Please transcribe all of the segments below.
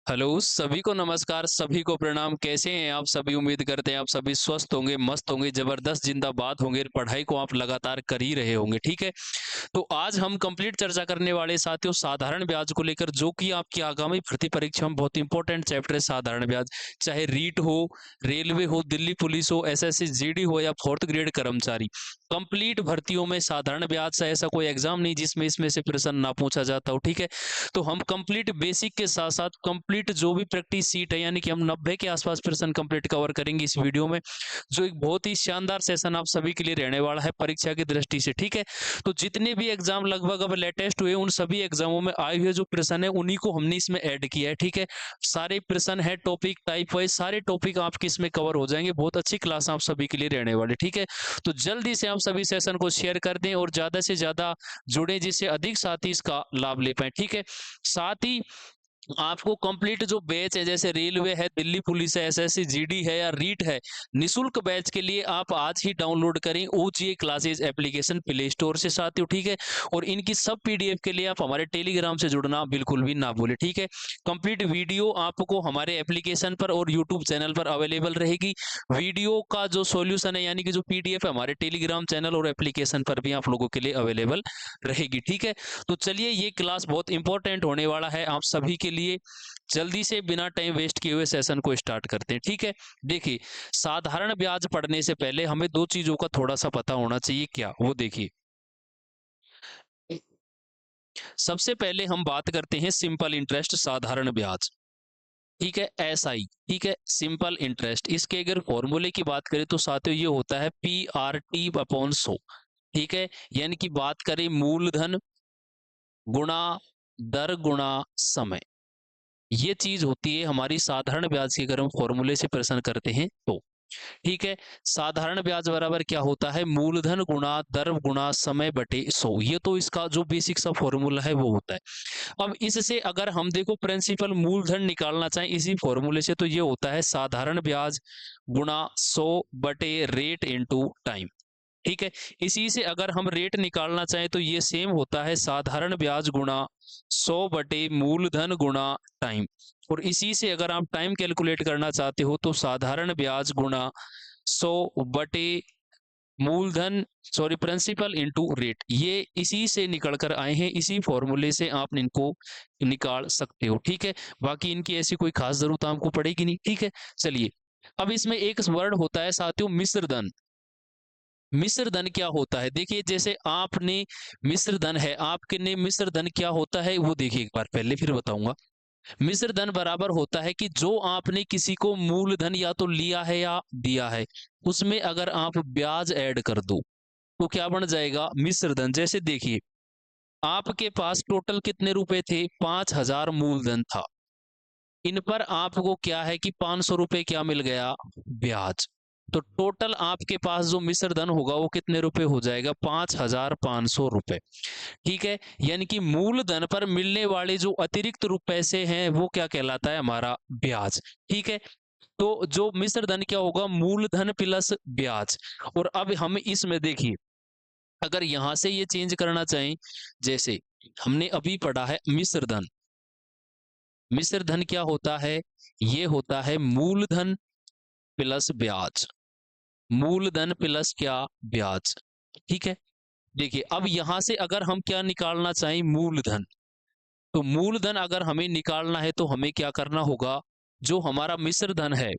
Hello सभी को नमस्कार, सभी को प्रणाम। कैसे हैं आप सभी? उम्मीद करते हैं आप सभी स्वस्थ होंगे, मस्त होंगे, जबरदस्त जिंदाबाद होंगे। पढ़ाई को आप लगातार कर ही रहे होंगे, ठीक है। तो आज हम कंप्लीट चर्चा करने वाले साथियों साधारण ब्याज को लेकर, जो कि आपकी आगामी भर्ती परीक्षा में बहुत इंपॉर्टेंट चैप्टर है। साधारण ब्याज, चाहे रीट हो, रेलवे हो, दिल्ली पुलिस हो, एसएससी जीडी हो या फोर्थ ग्रेड कर्मचारी, कंप्लीट भर्तियों में साधारण ब्याज से ऐसा कोई एग्जाम नहीं जिसमें इसमें से प्रश्न ना पूछा जाता हो, ठीक है। तो हम कंप्लीट बेसिक के साथ साथ कंप्लीट जो भी प्रैक्टिस सीट है, यानी कि हम 90 के आसपास प्रश्न कंप्लीट कवर करेंगे इस वीडियो में, जो एक बहुत ही शानदार सेशन आप सभी के लिए रहने वाला है परीक्षा की दृष्टि से, ठीक है। तो जितने भी एग्जाम लगभग अब लेटेस्ट हुए, उन सभी एग्जामों में आए हुए जो प्रश्न है उन्हीं को हमने इसमें ऐड किया है, ठीक है। सारे प्रश्न है टॉपिक टाइप वाइज, सारे टॉपिक आपके इसमें कवर हो जाएंगे। बहुत अच्छी क्लास आप सभी के लिए रहने वाली, ठीक है। तो जल्दी से आप सभी सेशन को शेयर कर दें और ज्यादा से ज्यादा जुड़े, जिससे अधिक साथी इसका लाभ ले पाए, ठीक है। साथ ही आपको कंप्लीट जो बैच है, जैसे रेलवे है, दिल्ली पुलिस है, एसएससी जीडी है या रीट है, निशुल्क बैच के लिए आप आज ही डाउनलोड करें ओजीए क्लासेस एप्लीकेशन प्ले स्टोर से साथियों, ठीक है। और इनकी सब पीडीएफ के लिए आप हमारे टेलीग्राम से जुड़ना बिल्कुल भी ना भूलें, ठीक है। कंप्लीट वीडियो आपको हमारे एप्लीकेशन पर और यूट्यूब चैनल पर अवेलेबल रहेगी। वीडियो का जो सॉल्यूशन है, यानी कि जो पीडीएफ है, हमारे टेलीग्राम चैनल और एप्लीकेशन पर भी आप लोगों के लिए अवेलेबल रहेगी, ठीक है। तो चलिए, ये क्लास बहुत इंपॉर्टेंट होने वाला है आप सभी के लिए। जल्दी से बिना टाइम वेस्ट किए हुए सेशन को स्टार्ट करते हैं, ठीक है। देखिए, साधारण ब्याज पढ़ने से पहले हमें दो चीजों का थोड़ा सा पता होना चाहिए, क्या वो देखिए। सबसे पहले हम बात करते हैं सिंपल इंटरेस्ट, साधारण ब्याज, ठीक है, एसआई, ठीक है, सिंपल इंटरेस्ट। इसके अगर फॉर्मूले की बात करें तो साथियों ये होता है PRT/100, ठीक है। यानी कि बात करें मूलधन गुणा दर गुणा समय, ये चीज होती है हमारी साधारण ब्याज की, अगर हम फॉर्मूले से प्रश्न करते हैं तो, ठीक है। साधारण ब्याज बराबर क्या होता है? मूलधन गुणा दर गुणा समय बटे 100। ये तो इसका जो बेसिक सा फॉर्मूला है वो होता है। अब इससे अगर हम देखो प्रिंसिपल मूलधन निकालना चाहें इसी फॉर्मूले से, तो ये होता है साधारण ब्याज गुणा 100 बटे रेट इंटू टाइम, ठीक है। इसी से अगर हम रेट निकालना चाहें तो ये सेम होता है साधारण ब्याज गुणा 100 बटे मूलधन गुणा टाइम। और इसी से अगर आप टाइम कैलकुलेट करना चाहते हो तो साधारण ब्याज गुणा 100 बटे मूलधन, सॉरी, प्रिंसिपल इंटू रेट, ये इसी से निकल कर आए हैं। इसी फॉर्मूले से आप इनको निकाल सकते हो, ठीक है। बाकी इनकी ऐसी कोई खास जरूरत आपको पड़ेगी नहीं, ठीक है। चलिए, अब इसमें एक वर्ड होता है साथियों मिश्र धन। मिश्र धन क्या होता है? देखिए, जैसे आपने मिश्र धन है, आपके ने मिश्र धन क्या होता है वो देखिए एक बार, पहले फिर बताऊंगा। मिश्र धन बराबर होता है कि जो आपने किसी को मूलधन या तो लिया है या दिया है, उसमें अगर आप ब्याज ऐड कर दो तो क्या बन जाएगा? मिश्र धन। जैसे देखिए, आपके पास टोटल कितने रुपए थे? 5,000 मूलधन था। इन पर आपको क्या है कि 500 रुपए क्या मिल गया? ब्याज। तो टोटल आपके पास जो मिश्र धन होगा वो कितने रुपए हो जाएगा? 5,500 रुपए, ठीक है। यानी कि मूलधन पर मिलने वाले जो अतिरिक्त रुपए से हैं वो क्या कहलाता है? हमारा ब्याज, ठीक है। तो जो मिश्र धन क्या होगा? मूलधन प्लस ब्याज। और अब हम इसमें देखिए, अगर यहां से ये चेंज करना चाहें, जैसे हमने अभी पढ़ा है मिश्र धन। मिश्र धन क्या होता है? ये होता है मूलधन प्लस ब्याज। मूलधन प्लस क्या? ब्याज, ठीक है। देखिए, अब यहां से अगर हम क्या निकालना चाहें? मूलधन। तो मूलधन अगर हमें निकालना है तो हमें क्या करना होगा? जो हमारा मिश्र धन है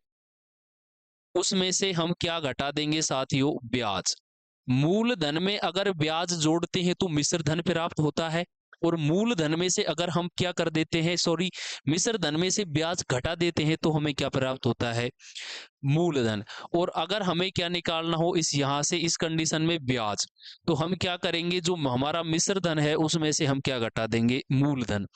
उसमें से हम क्या घटा देंगे साथियों? ब्याज। मूलधन में अगर ब्याज जोड़ते हैं तो मिश्र धन प्राप्त होता है। और मूलधन में से अगर हम क्या कर देते हैं, सॉरी, मिश्र धन में से ब्याज घटा देते हैं तो हमें क्या प्राप्त होता है? मूलधन। और अगर हमें क्या निकालना हो इस यहां से इस कंडीशन में? ब्याज। तो हम क्या करेंगे? जो हमारा मिश्र धन है उसमें से हम क्या घटा देंगे? मूलधन।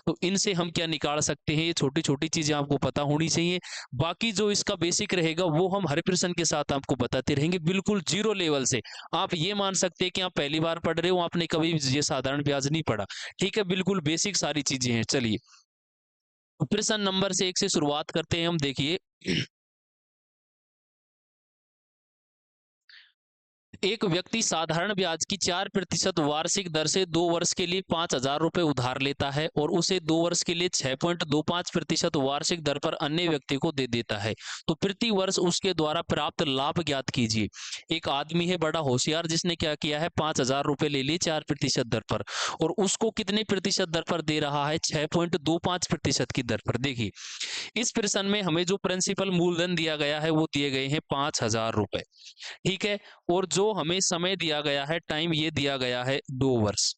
तो इनसे हम क्या निकाल सकते हैं? ये छोटी छोटी चीजें आपको पता होनी चाहिए। बाकी जो इसका बेसिक रहेगा वो हम हर प्रश्न के साथ आपको बताते रहेंगे, बिल्कुल जीरो लेवल से। आप ये मान सकते हैं कि आप पहली बार पढ़ रहे हो, आपने कभी ये साधारण ब्याज नहीं पढ़ा, ठीक है। बिल्कुल बेसिक सारी चीजें हैं। चलिए, प्रश्न नंबर से 1 से शुरुआत करते हैं हम। देखिए, एक व्यक्ति साधारण ब्याज की 4% वार्षिक दर से 2 वर्ष के लिए 5,000 रुपए उधार लेता है और उसे 2 वर्ष के लिए 6.25% वार्षिक दर पर अन्य व्यक्ति को दे देता है। तो प्रति वर्ष उसके द्वारा प्राप्त लाभ ज्ञात कीजिए। एक आदमी है बड़ा होशियार, जिसने क्या किया है, 5,000 रुपए ले लिए 4% दर पर, और उसको कितने प्रतिशत दर पर दे रहा है, 6.25% की दर पर। देखिए, इस प्रश्न में हमें जो प्रिंसिपल मूलधन दिया गया है वो दिए गए हैं 5,000 रुपए, ठीक है। और जो हमें समय दिया गया है, टाइम, ये दिया गया है 2 वर्ष।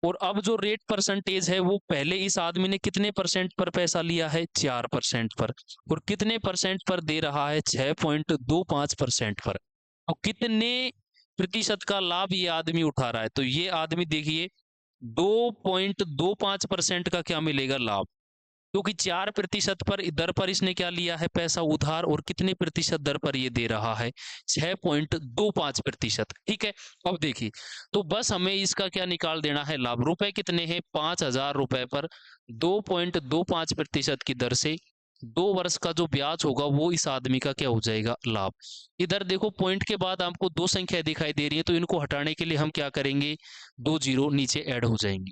और अब जो रेट परसेंटेज है, वो पहले इस आदमी ने कितने परसेंट पर पैसा लिया है, 4% पर, और कितने परसेंट पर दे रहा है, 6.25% पर। और कितने प्रतिशत का लाभ ये आदमी उठा रहा है, तो ये आदमी देखिए 2.25% का क्या मिलेगा, लाभ, क्योंकि 4% पर दर पर इसने क्या लिया है, पैसा उधार, और कितने प्रतिशत दर पर ये दे रहा है, 6.25%, ठीक है। अब देखिए, तो बस हमें इसका क्या निकाल देना है, लाभ। रुपए कितने हैं, 5,000 रुपए पर 2.25% की दर से 2 वर्ष का जो ब्याज होगा वो इस आदमी का क्या हो जाएगा, लाभ। इधर देखो, पॉइंट के बाद आपको 2 संख्या दिखाई दे रही है, तो इनको हटाने के लिए हम क्या करेंगे, 2 जीरो नीचे ऐड हो जाएंगे।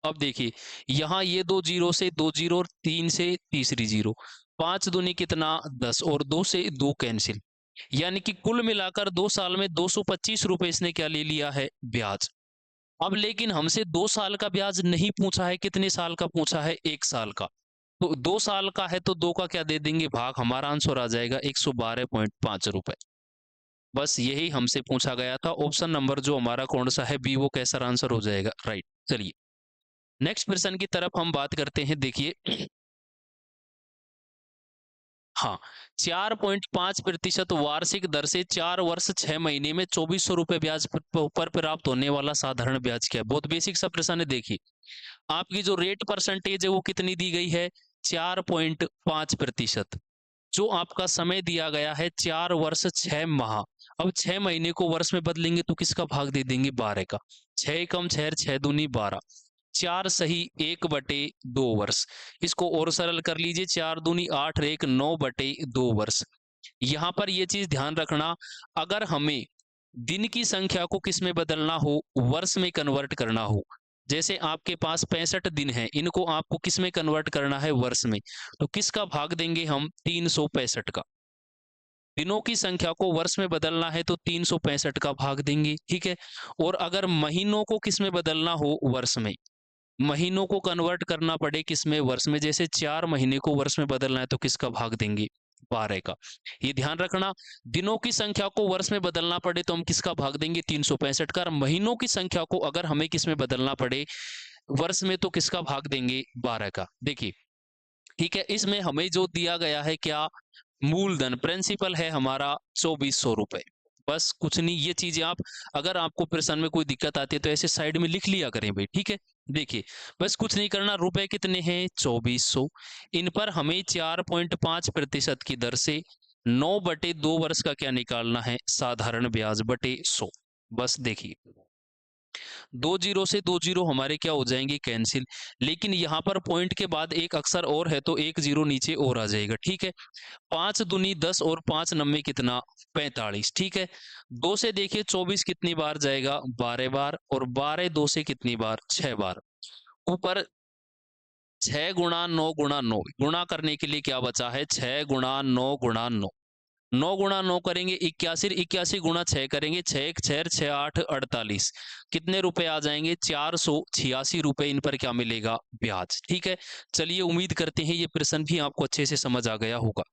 अब देखिए, यहाँ ये 2 जीरो से 2 जीरो, और 3 से तीसरी जीरो, 5 दूनी कितना, 10, और 2 से 2 कैंसिल, यानी कि कुल मिलाकर 2 साल में 225 रुपए इसने क्या ले लिया है, ब्याज। अब लेकिन हमसे 2 साल का ब्याज नहीं पूछा है, कितने साल का पूछा है, 1 साल का। तो 2 साल का है तो 2 का क्या दे देंगे, भाग, हमारा आंसर आ जाएगा 112.5 रुपए। बस यही हमसे पूछा गया था। ऑप्शन नंबर जो हमारा कौन सा है, बी, वो कैसा आंसर हो जाएगा, राइट। चलिए नेक्स्ट प्रश्न की तरफ हम बात करते हैं। देखिए, हाँ, 4.5% वार्षिक दर से 4 वर्ष 6 महीने में 2,400 रुपए ब्याज पर प्राप्त होने वाला साधारण ब्याज क्या है। बहुत बेसिक सा प्रश्न है। देखिए, आपकी जो रेट परसेंटेज है वो कितनी दी गई है, 4.5%। जो आपका समय दिया गया है, 4 वर्ष 6 माह। अब 6 महीने को वर्ष में बदलेंगे तो किसका भाग दे देंगे, 12 का। 6 एकम 6, 6 दूनी 12, 4 सही 1/2 वर्ष। इसको और सरल कर लीजिए, 4 दूनी 8 और 1 9/2 वर्ष। यहाँ पर ये चीज ध्यान रखना, अगर हमें दिन की संख्या को किस में बदलना हो, वर्ष में कन्वर्ट करना हो, जैसे आपके पास 65 दिन है, इनको आपको किस में कन्वर्ट करना है, वर्ष में, तो किसका भाग देंगे हम, 365 का। दिनों की संख्या को वर्ष में बदलना है तो 365 का भाग देंगे, ठीक है। और अगर महीनों को किस में बदलना हो, वर्ष में, महीनों को कन्वर्ट करना पड़े किस में, वर्ष में, जैसे 4 महीने को वर्ष में बदलना है तो किसका भाग देंगे, 12 का। ये ध्यान रखना, दिनों की संख्या को वर्ष में बदलना पड़े तो हम किसका भाग देंगे, 365 का। महीनों की संख्या को अगर हमें किस में बदलना पड़े, वर्ष में, तो किसका भाग देंगे, 12 का। देखिए, ठीक है, इसमें हमें जो दिया गया है क्या, मूलधन, प्रिंसिपल है हमारा 2,400 रुपए। बस कुछ नहीं, ये चीजें आप, अगर आपको प्रश्न में कोई दिक्कत आती है तो ऐसे साइड में लिख लिया करें भाई, ठीक है। देखिए, बस कुछ नहीं करना, रुपए कितने हैं, 2,400। इन पर हमें 4.5% की दर से 9/2 वर्ष का क्या निकालना है, साधारण ब्याज बटे 100। बस देखिए, 2 जीरो से 2 जीरो हमारे क्या हो जाएंगे, कैंसिल। लेकिन यहाँ पर पॉइंट के बाद एक अक्षर और है तो 1 जीरो नीचे और आ जाएगा, ठीक है। 5 दूनी 10 और 5 नम्बे कितना, 45, ठीक है। 2 से देखिए 24 कितनी बार जाएगा, 12 बार, और 12 2 से कितनी बार, 6 बार। ऊपर 6 गुणा 9 गुणा 9 गुणा करने के लिए क्या बचा है, 6 गुणा 9 गुणा 9, 9 गुणा 9 करेंगे 81, 81 गुणा 6 करेंगे, 6 1 6 6 8 48, कितने रुपए आ जाएंगे, 486 रुपए। इन पर क्या मिलेगा, ब्याज, ठीक है। चलिए, उम्मीद करते हैं ये प्रश्न भी आपको अच्छे से समझ आ गया होगा।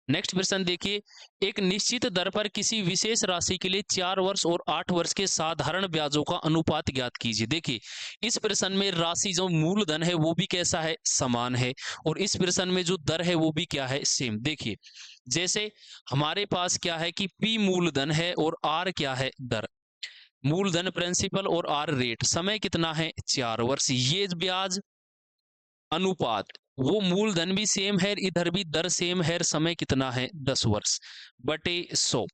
नेक्स्ट प्रश्न देखिए, एक निश्चित दर पर किसी विशेष राशि के लिए 4 वर्ष और 8 वर्ष के साधारण ब्याजों का अनुपात ज्ञात कीजिए। देखिए, इस प्रश्न में राशि जो मूलधन है वो भी कैसा है, समान है, और इस प्रश्न में जो दर है वो भी क्या है, सेम। देखिए, जैसे हमारे पास क्या है कि P मूलधन है और R क्या है, दर। मूलधन प्रिंसिपल और R रेट, समय कितना है, 4 वर्ष। ये ब्याज अनुपात, वो मूलधन भी सेम है, इधर भी दर सेम है, समय कितना है, 10 वर्ष बटे 100।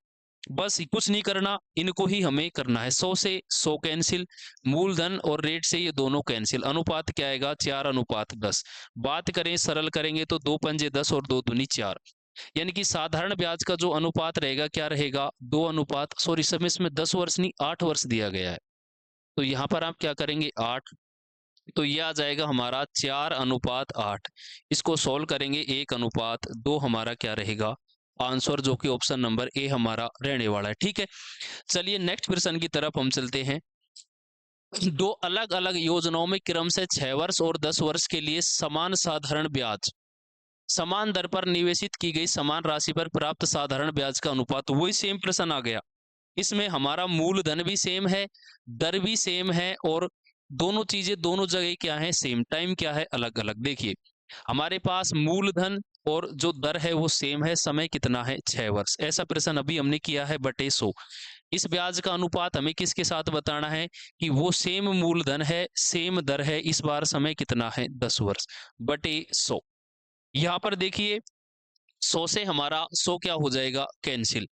बस कुछ नहीं करना, इनको ही हमें करना है। 100 से 100 कैंसिल, मूलधन और रेट से ये दोनों कैंसिल, अनुपात क्या आएगा, 4:10। बात करें, सरल करेंगे तो 2 पंजे 10 और 2 दूनी 4। यानी कि साधारण ब्याज का जो अनुपात रहेगा क्या रहेगा, 2 अनुपात, सॉरी सब इसमें 10 वर्ष नहीं 8 वर्ष दिया गया है, तो यहाँ पर आप क्या करेंगे 8, तो ये आ जाएगा हमारा 4:8। इसको सोल्व करेंगे 1:2 हमारा क्या रहेगा आंसर, जो कि ऑप्शन नंबर ए हमारा रहने वाला है। ठीक है, चलिए नेक्स्ट प्रश्न की तरफ हम चलते हैं। दो अलग अलग योजनाओं में क्रम से 6 वर्ष और 10 वर्ष के लिए समान साधारण ब्याज, समान दर पर निवेशित की गई समान राशि पर प्राप्त साधारण ब्याज का अनुपात, वही सेम प्रश्न आ गया। इसमें हमारा मूलधन भी सेम है, दर भी सेम है, और दोनों चीजें दोनों जगह क्या है सेम, टाइम क्या है अलग अलग। देखिए हमारे पास मूलधन और जो दर है वो सेम है, समय कितना है 6 वर्ष। ऐसा प्रश्न अभी हमने किया है बटे 100। इस ब्याज का अनुपात हमें किसके साथ बताना है कि वो सेम मूलधन है सेम दर है, इस बार समय कितना है 10 वर्ष बटे 100। यहाँ पर देखिए 100 से हमारा 100 क्या हो जाएगा कैंसिल।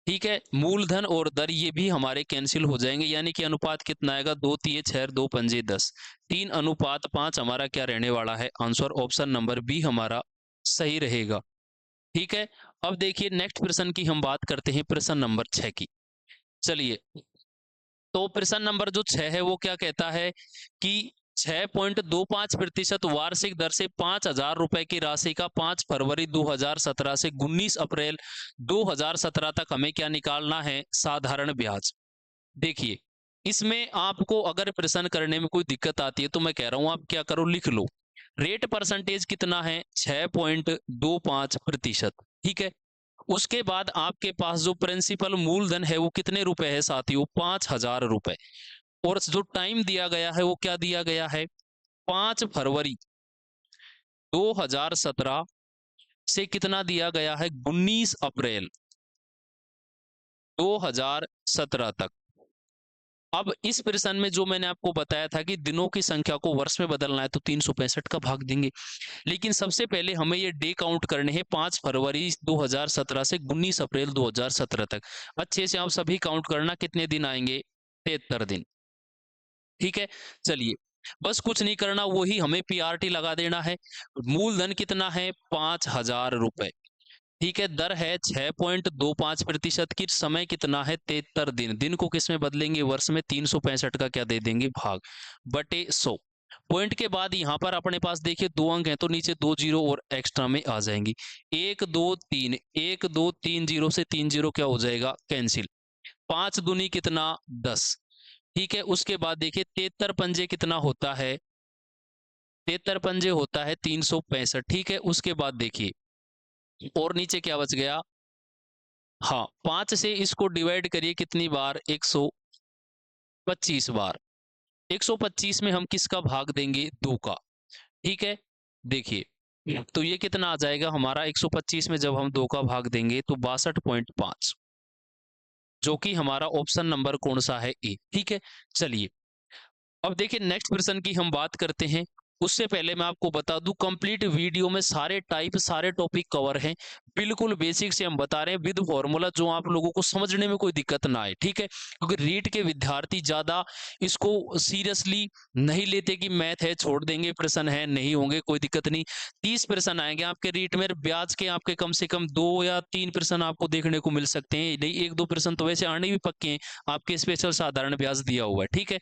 ठीक है, मूलधन और दर ये भी हमारे कैंसिल हो जाएंगे, यानी कि अनुपात कितना आएगा 2 3 6 2 5 10, 3:5 हमारा क्या रहने वाला है आंसर, ऑप्शन नंबर बी हमारा सही रहेगा। ठीक है, अब देखिए नेक्स्ट प्रश्न की हम बात करते हैं, प्रश्न नंबर 6 की। चलिए, तो प्रश्न नंबर जो 6 है वो क्या कहता है कि 6.25% वार्षिक दर से 5,000 रुपए की राशि का 5 फरवरी 2017 से 19 अप्रैल 2017 तक हमें क्या निकालना है साधारण ब्याज। देखिए इसमें आपको अगर प्रश्न करने में कोई दिक्कत आती है तो मैं कह रहा हूं आप क्या करो लिख लो, रेट परसेंटेज कितना है 6.25%। ठीक है, उसके बाद आपके पास जो प्रिंसिपल मूलधन है वो कितने रुपए है साथियों 5,000 रुपए, और जो टाइम दिया गया है वो क्या दिया गया है 5 फरवरी 2017 से कितना दिया गया है 19 अप्रैल 2017 तक। अब इस प्रश्न में जो मैंने आपको बताया था कि दिनों की संख्या को वर्ष में बदलना है तो 365 का भाग देंगे, लेकिन सबसे पहले हमें ये डे काउंट करने हैं 5 फरवरी 2017 से 19 अप्रैल 2017 तक। अच्छे से आप सभी काउंट करना कितने दिन आएंगे 73 दिन। ठीक है, चलिए बस कुछ नहीं करना, वही हमें पीआरटी लगा देना है। मूलधन कितना है 5,000 रुपए। ठीक है, दर है 6.25% की, समय कितना है 73 दिन, दिन को किस में बदलेंगे वर्ष में, 365 का क्या दे देंगे भाग बटे 100। पॉइंट के बाद यहाँ पर अपने पास देखिए 2 अंक हैं तो नीचे 2 जीरो और एक्स्ट्रा में आ जाएंगी, 1 2 3 1 2 3 जीरो से 3 जीरो क्या हो जाएगा कैंसिल, 5 दूनी कितना 10। ठीक है, उसके बाद देखिए 73 पंजे कितना होता है 73 पंजे होता है 365। ठीक है, उसके बाद देखिए और नीचे क्या बच गया, हाँ 5 से इसको डिवाइड करिए कितनी बार 125 बार, 125 में हम किसका भाग देंगे 2 का। ठीक है, देखिए तो ये कितना आ जाएगा हमारा 125 में जब हम 2 का भाग देंगे तो 62.5, जो कि हमारा ऑप्शन नंबर कौन सा है ए। ठीक है, चलिए अब देखिए नेक्स्ट प्रश्न की हम बात करते हैं। उससे पहले मैं आपको बता दूं कंप्लीट वीडियो में सारे टाइप सारे टॉपिक कवर हैं, बिल्कुल बेसिक से हम बता रहे हैं विद फॉर्मूला, जो आप लोगों को समझने में कोई दिक्कत ना आए। ठीक है, क्योंकि रीट के विद्यार्थी ज्यादा इसको सीरियसली नहीं लेते कि मैथ है छोड़ देंगे, प्रश्न है नहीं होंगे कोई दिक्कत नहीं। 30 प्रश्न आएंगे आपके रीट में, ब्याज के आपके कम से कम 2 या 3 प्रश्न आपको देखने को मिल सकते हैं, नहीं 1-2 प्रश्न तो वैसे आने भी पक्के हैं, आपके स्पेशल साधारण ब्याज दिया हुआ है। ठीक है,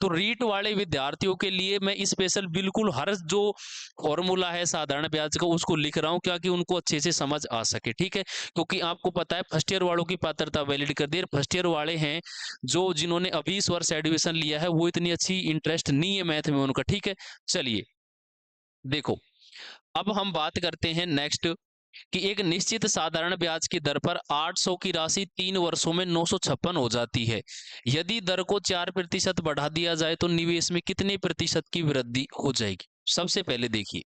तो रीट वाले विद्यार्थियों के लिए मैं स्पेशल बिल्कुल हर जो फॉर्मूला है साधारण ब्याज का उसको लिख रहा हूं, क्योंकि उनको अच्छे से समझ आ सके। ठीक है, क्योंकि आपको पता है फर्स्ट ईयर वालों की पात्रता वैलिड कर दी, फर्स्ट ईयर वाले हैं जो जिन्होंने अभी इस वर्ष एडमिशन लिया है वो इतनी अच्छी इंटरेस्ट नहीं है मैथ में उनका। ठीक है, चलिए देखो अब हम बात करते हैं नेक्स्ट कि एक निश्चित साधारण ब्याज की दर पर 800 की राशि 3 वर्षों में 956 हो जाती है। यदि दर को 4% बढ़ा दिया जाए तो निवेश में कितने प्रतिशत की वृद्धि हो जाएगी। सबसे पहले देखिए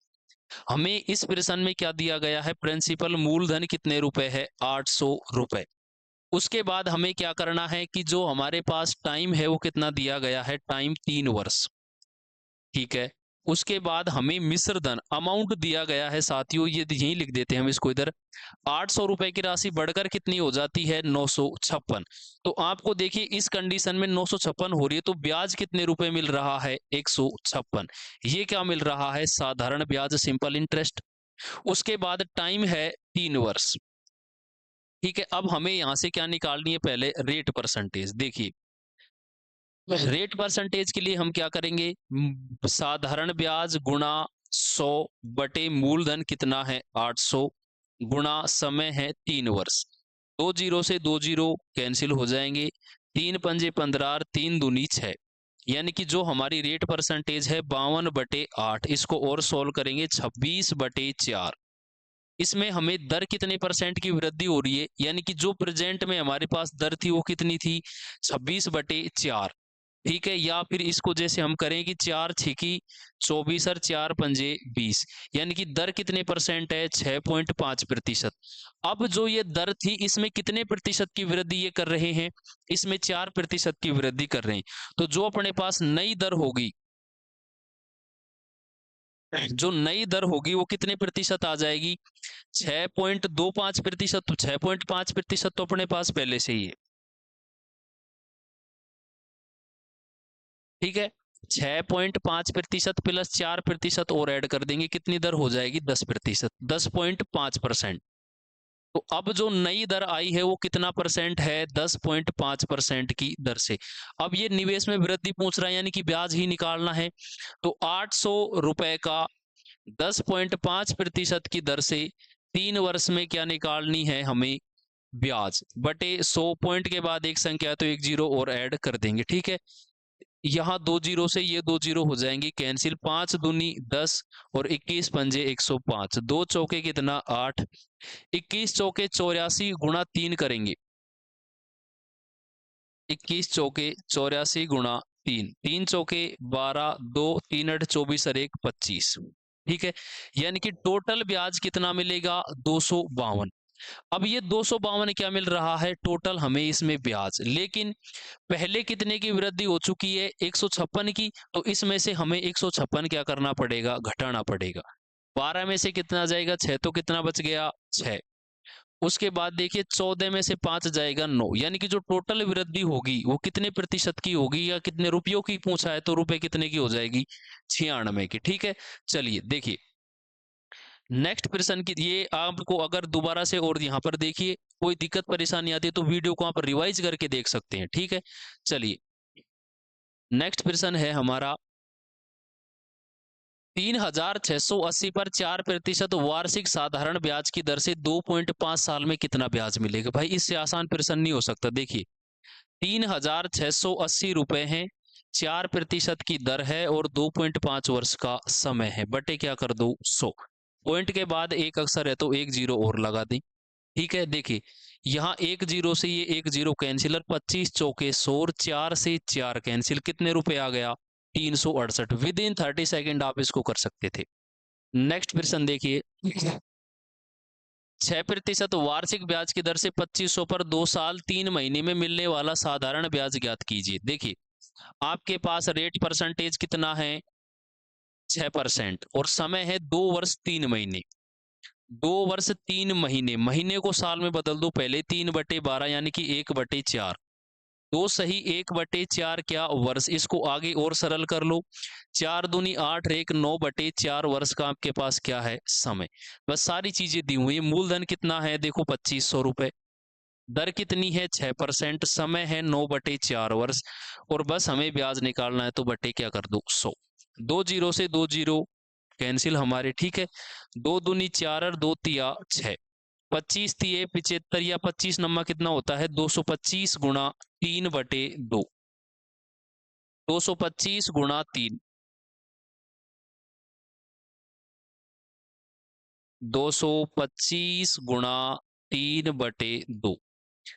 हमें इस प्रश्न में क्या दिया गया है, प्रिंसिपल मूलधन कितने रुपए है 800 रुपए। उसके बाद हमें क्या करना है कि जो हमारे पास टाइम है वो कितना दिया गया है, टाइम 3 वर्ष। ठीक है, उसके बाद हमें मिश्र धन अमाउंट दिया गया है साथियों, ये यही लिख देते हैं हम इसको इधर, 800 रुपए की राशि बढ़कर कितनी हो जाती है 956। तो आपको देखिए इस कंडीशन में 956 हो रही है तो ब्याज कितने रुपए मिल रहा है 156। ये क्या मिल रहा है साधारण ब्याज सिंपल इंटरेस्ट। उसके बाद टाइम है 3 वर्ष। ठीक है, अब हमें यहाँ से क्या निकालनी है, पहले रेट परसेंटेज। देखिए रेट परसेंटेज के लिए हम क्या करेंगे, साधारण ब्याज गुणा 100 बटे मूलधन कितना है 800 गुणा समय है 3 वर्ष। 2 जीरो से 2 जीरो कैंसिल हो जाएंगे, 3 पंजे 15 और 3 दूनी 6, यानी कि जो हमारी रेट परसेंटेज है 52/8। इसको और सोल्व करेंगे 26/4। इसमें हमें दर कितने परसेंट की वृद्धि हो रही है, यानी कि जो प्रेजेंट में हमारे पास दर थी वो कितनी थी 26/4। ठीक है, या फिर इसको जैसे हम करें कि 4 छिकी 24 और 4 पंजे 20, यानी कि दर कितने परसेंट है 6.5%। अब जो ये दर थी इसमें कितने प्रतिशत की वृद्धि ये कर रहे हैं, इसमें 4% की वृद्धि कर रहे हैं। तो जो अपने पास नई दर होगी, जो नई दर होगी वो कितने प्रतिशत आ जाएगी 6.25%। तो 6.5% तो अपने पास पहले से ही है। ठीक है, 6.5% प्लस 4% और ऐड कर देंगे, कितनी दर हो जाएगी 10%, 10.5%। तो अब जो नई दर आई है वो कितना परसेंट है 10.5% की दर से। अब ये निवेश में वृद्धि पूछ रहा है, यानी कि ब्याज ही निकालना है। तो 800 रुपए का 10.5% की दर से 3 वर्ष में क्या निकालनी है हमें, ब्याज बटे 100 पॉइंट के बाद एक संख्या है तो एक जीरो और ऐड कर देंगे। ठीक है, यहाँ 2 जीरो से ये 2 जीरो हो जाएंगी कैंसिल, 5 दूनी 10 और 21 पंजे 105, 2 चौके कितना 8, 21 चौके 84 गुणा 3 करेंगे, 21 चौके 84 गुणा 3, 3 चौके 12, 2 3 8 24 और 1 25। ठीक है, यानी कि टोटल ब्याज कितना मिलेगा 252। अब ये 252 क्या मिल रहा है टोटल हमें इसमें ब्याज, लेकिन पहले कितने की वृद्धि हो चुकी है 156 की, तो इसमें से हमें 156 क्या करना पड़ेगा, घटाना पड़ेगा। 12 में से कितना जाएगा 6, तो कितना बच गया 6। उसके बाद देखिए 14 में से 5 जाएगा 9, यानी कि जो टोटल वृद्धि होगी वो कितने प्रतिशत की होगी, या कितने रुपयों की पूछा है तो रुपए कितने की हो जाएगी 96 की। ठीक है, चलिए देखिए नेक्स्ट प्रश्न की, ये आपको अगर दोबारा से और यहाँ पर देखिए कोई दिक्कत परेशानी आती है तो वीडियो को आप रिवाइज करके देख सकते हैं। ठीक है, चलिए नेक्स्ट प्रश्न है हमारा 3680 पर 4% वार्षिक साधारण ब्याज की दर से 2.5 साल में कितना ब्याज मिलेगा। भाई इससे आसान प्रश्न नहीं हो सकता। देखिए 3680 रुपए हैं, 4% की दर है और 2.5 वर्ष का समय है, बटे क्या कर दो 100, पॉइंट के बाद एक अक्षर है तो एक जीरो और लगा दी। ठीक है, देखिए यहाँ एक जीरो से ये एक जीरो कैंसिलर, 25 चौके 100, 4 से 4 कैंसिल, कितने रुपए आ गया 368। विद इन 30 सेकेंड आप इसको कर सकते थे। नेक्स्ट प्रश्न देखिए 6% वार्षिक ब्याज की दर से 2500 पर 2 साल 3 महीने में मिलने वाला साधारण ब्याज ज्ञात कीजिए। देखिए आपके पास रेट परसेंटेज कितना है 6% और समय है 2 वर्ष 3 महीने। 2 वर्ष 3 महीने, महीने को साल में बदल दो पहले, 3/12 यानी कि 1/4, 2 सही 1/4 क्या वर्ष, इसको आगे और सरल कर लो, 4 दूनी 8 1 9/4 वर्ष का आपके पास क्या है समय। बस सारी चीजें दी हुई है। मूलधन कितना है देखो 2500 रुपए, दर कितनी है 6%, समय है 9/4 वर्ष, और बस हमें ब्याज निकालना है तो बटे क्या कर दो 100। 2 जीरो से 2 जीरो कैंसिल हमारे। ठीक है, 2 दूनी 4 और 2 तिया 6, 25 तिये 75 या 25 नम्मा कितना होता है 225 गुणा 3/2, 225 गुणा 3, 225 गुणा 3/2।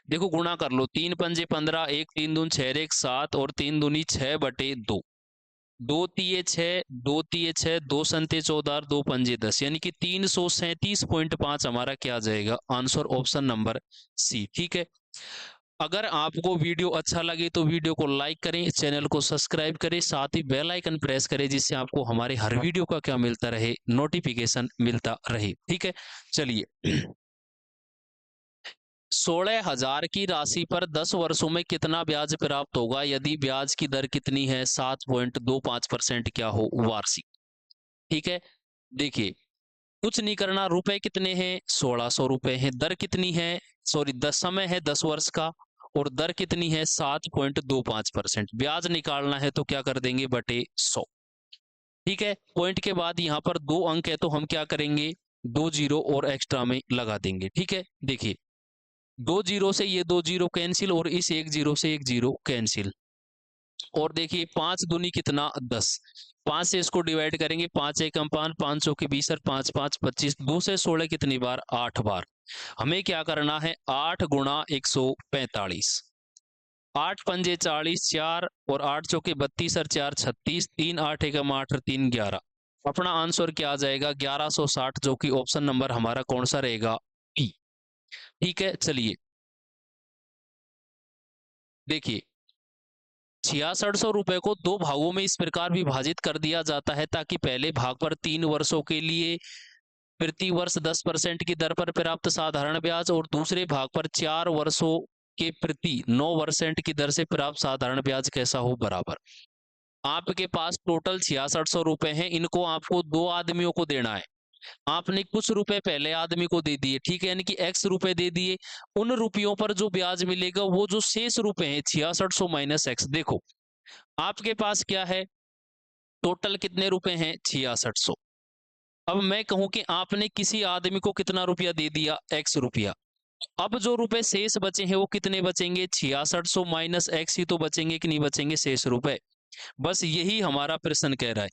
देखो गुणा कर लो, 3 पंजे 15, 1 3 दून 6 1 7 और 3 दूनी 6/2, 2 तिये 6, 2 तिये 6, 2 संते 14 और 2 पंजे 10, यानी कि 337.5 हमारा क्या आ जाएगा आंसर, ऑप्शन नंबर सी। ठीक है, अगर आपको वीडियो अच्छा लगे तो वीडियो को लाइक करें, चैनल को सब्सक्राइब करें, साथ ही बेल आइकन प्रेस करें, जिससे आपको हमारे हर वीडियो का क्या मिलता रहे, नोटिफिकेशन मिलता रहे। ठीक है, चलिए 16,000 की राशि पर 10 वर्षों में कितना ब्याज प्राप्त होगा यदि ब्याज की दर कितनी है 7.25% क्या हो वार्षिक। ठीक है, देखिए कुछ नहीं करना, रुपए कितने हैं 1600 रुपए हैं, दर कितनी है, सॉरी 10 समय है 10 वर्ष का, और दर कितनी है 7.25%। ब्याज निकालना है तो क्या कर देंगे बटे 100। ठीक है, पॉइंट के बाद यहाँ पर 2 अंक है तो हम क्या करेंगे, 2 जीरो और एक्स्ट्रा में लगा देंगे। ठीक है, देखिए 2 जीरो से ये 2 जीरो कैंसिल, और इस 1 जीरो से 1 जीरो कैंसिल, और देखिए 5 दूनी कितना 10, 5 से इसको डिवाइड करेंगे, 5 एकम 5, 5 चौके 20 और 5 5 25, 2 से 16 कितनी बार 8 बार। हमें क्या करना है 8 गुणा 145, 8 पंजे 40, 4 और 8 चौके 32 और 4 36, 3 8 एकम 8 और 3 11। अपना आंसर क्या आ जाएगा 1160, जो कि ऑप्शन नंबर हमारा कौन सा रहेगा बी। ठीक है, चलिए देखिए 6600 रुपए को 2 भागों में इस प्रकार विभाजित कर दिया जाता है ताकि पहले भाग पर 3 वर्षों के लिए प्रति वर्ष 10% की दर पर प्राप्त साधारण ब्याज, और दूसरे भाग पर 4 वर्षों के प्रति 9% की दर से प्राप्त साधारण ब्याज कैसा हो बराबर। आपके पास टोटल 6600 रुपए हैं, इनको आपको 2 आदमियों को देना है। आपने कुछ रुपए पहले आदमी को दे दिए, ठीक है, यानी कि x रुपए दे दिए। उन रुपयों पर जो ब्याज मिलेगा वो जो शेष रुपए हैं 6600 माइनस x, देखो आपके पास क्या है, टोटल कितने रुपए हैं 6600। अब मैं कहूं कि आपने किसी आदमी को कितना रुपया दे दिया x रुपया, अब जो रुपए शेष बचे हैं वो कितने बचेंगे 6600 माइनस x ही तो बचेंगे कि नहीं बचेंगे शेष रुपए। बस यही हमारा प्रश्न कह रहा है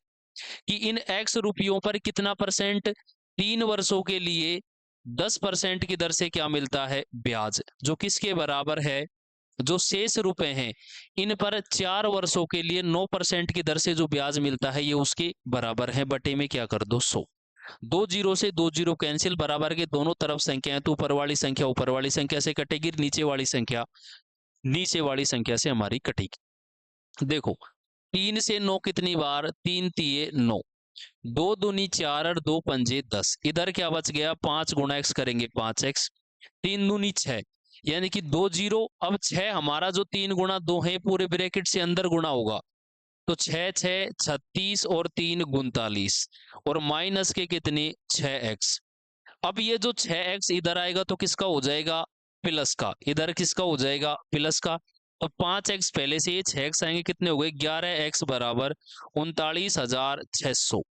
कि इन x रुपयों पर कितना परसेंट 3 वर्षों के लिए 10% की दर से क्या मिलता है ब्याज, जो किसके बराबर है, जो शेष रुपए हैं इन पर 4 वर्षों के लिए 9% की दर से जो ब्याज मिलता है ये उसके बराबर है। बटे में क्या कर दो 100, 2 जीरो से 2 जीरो कैंसिल, बराबर के दोनों तरफ संख्या है तो ऊपर वाली संख्या ऊपर वाली संख्या से कटेगी, नीचे वाली संख्या नीचे वाली संख्या से हमारी कटेगी। देखो 3 से 9 कितनी बार, 3 तिये 9, 2 दूनी 4 और 2 पंजे 10, इधर क्या बच गया 5 गुणा x करेंगे 5x, 3 दूनी 6, यानी कि 2 जीरो। अब 6 हमारा जो 3 गुणा 2 है पूरे ब्रैकेट से अंदर गुणा होगा, तो 6 6 36 और 3 39, और माइनस के कितने 6x। अब ये जो 6x इधर आएगा तो किसका हो जाएगा प्लस का, इधर किसका हो जाएगा प्लस का। तो 5x पहले से, ये 6x आएंगे कितने हो गए 11x बराबर 39,600।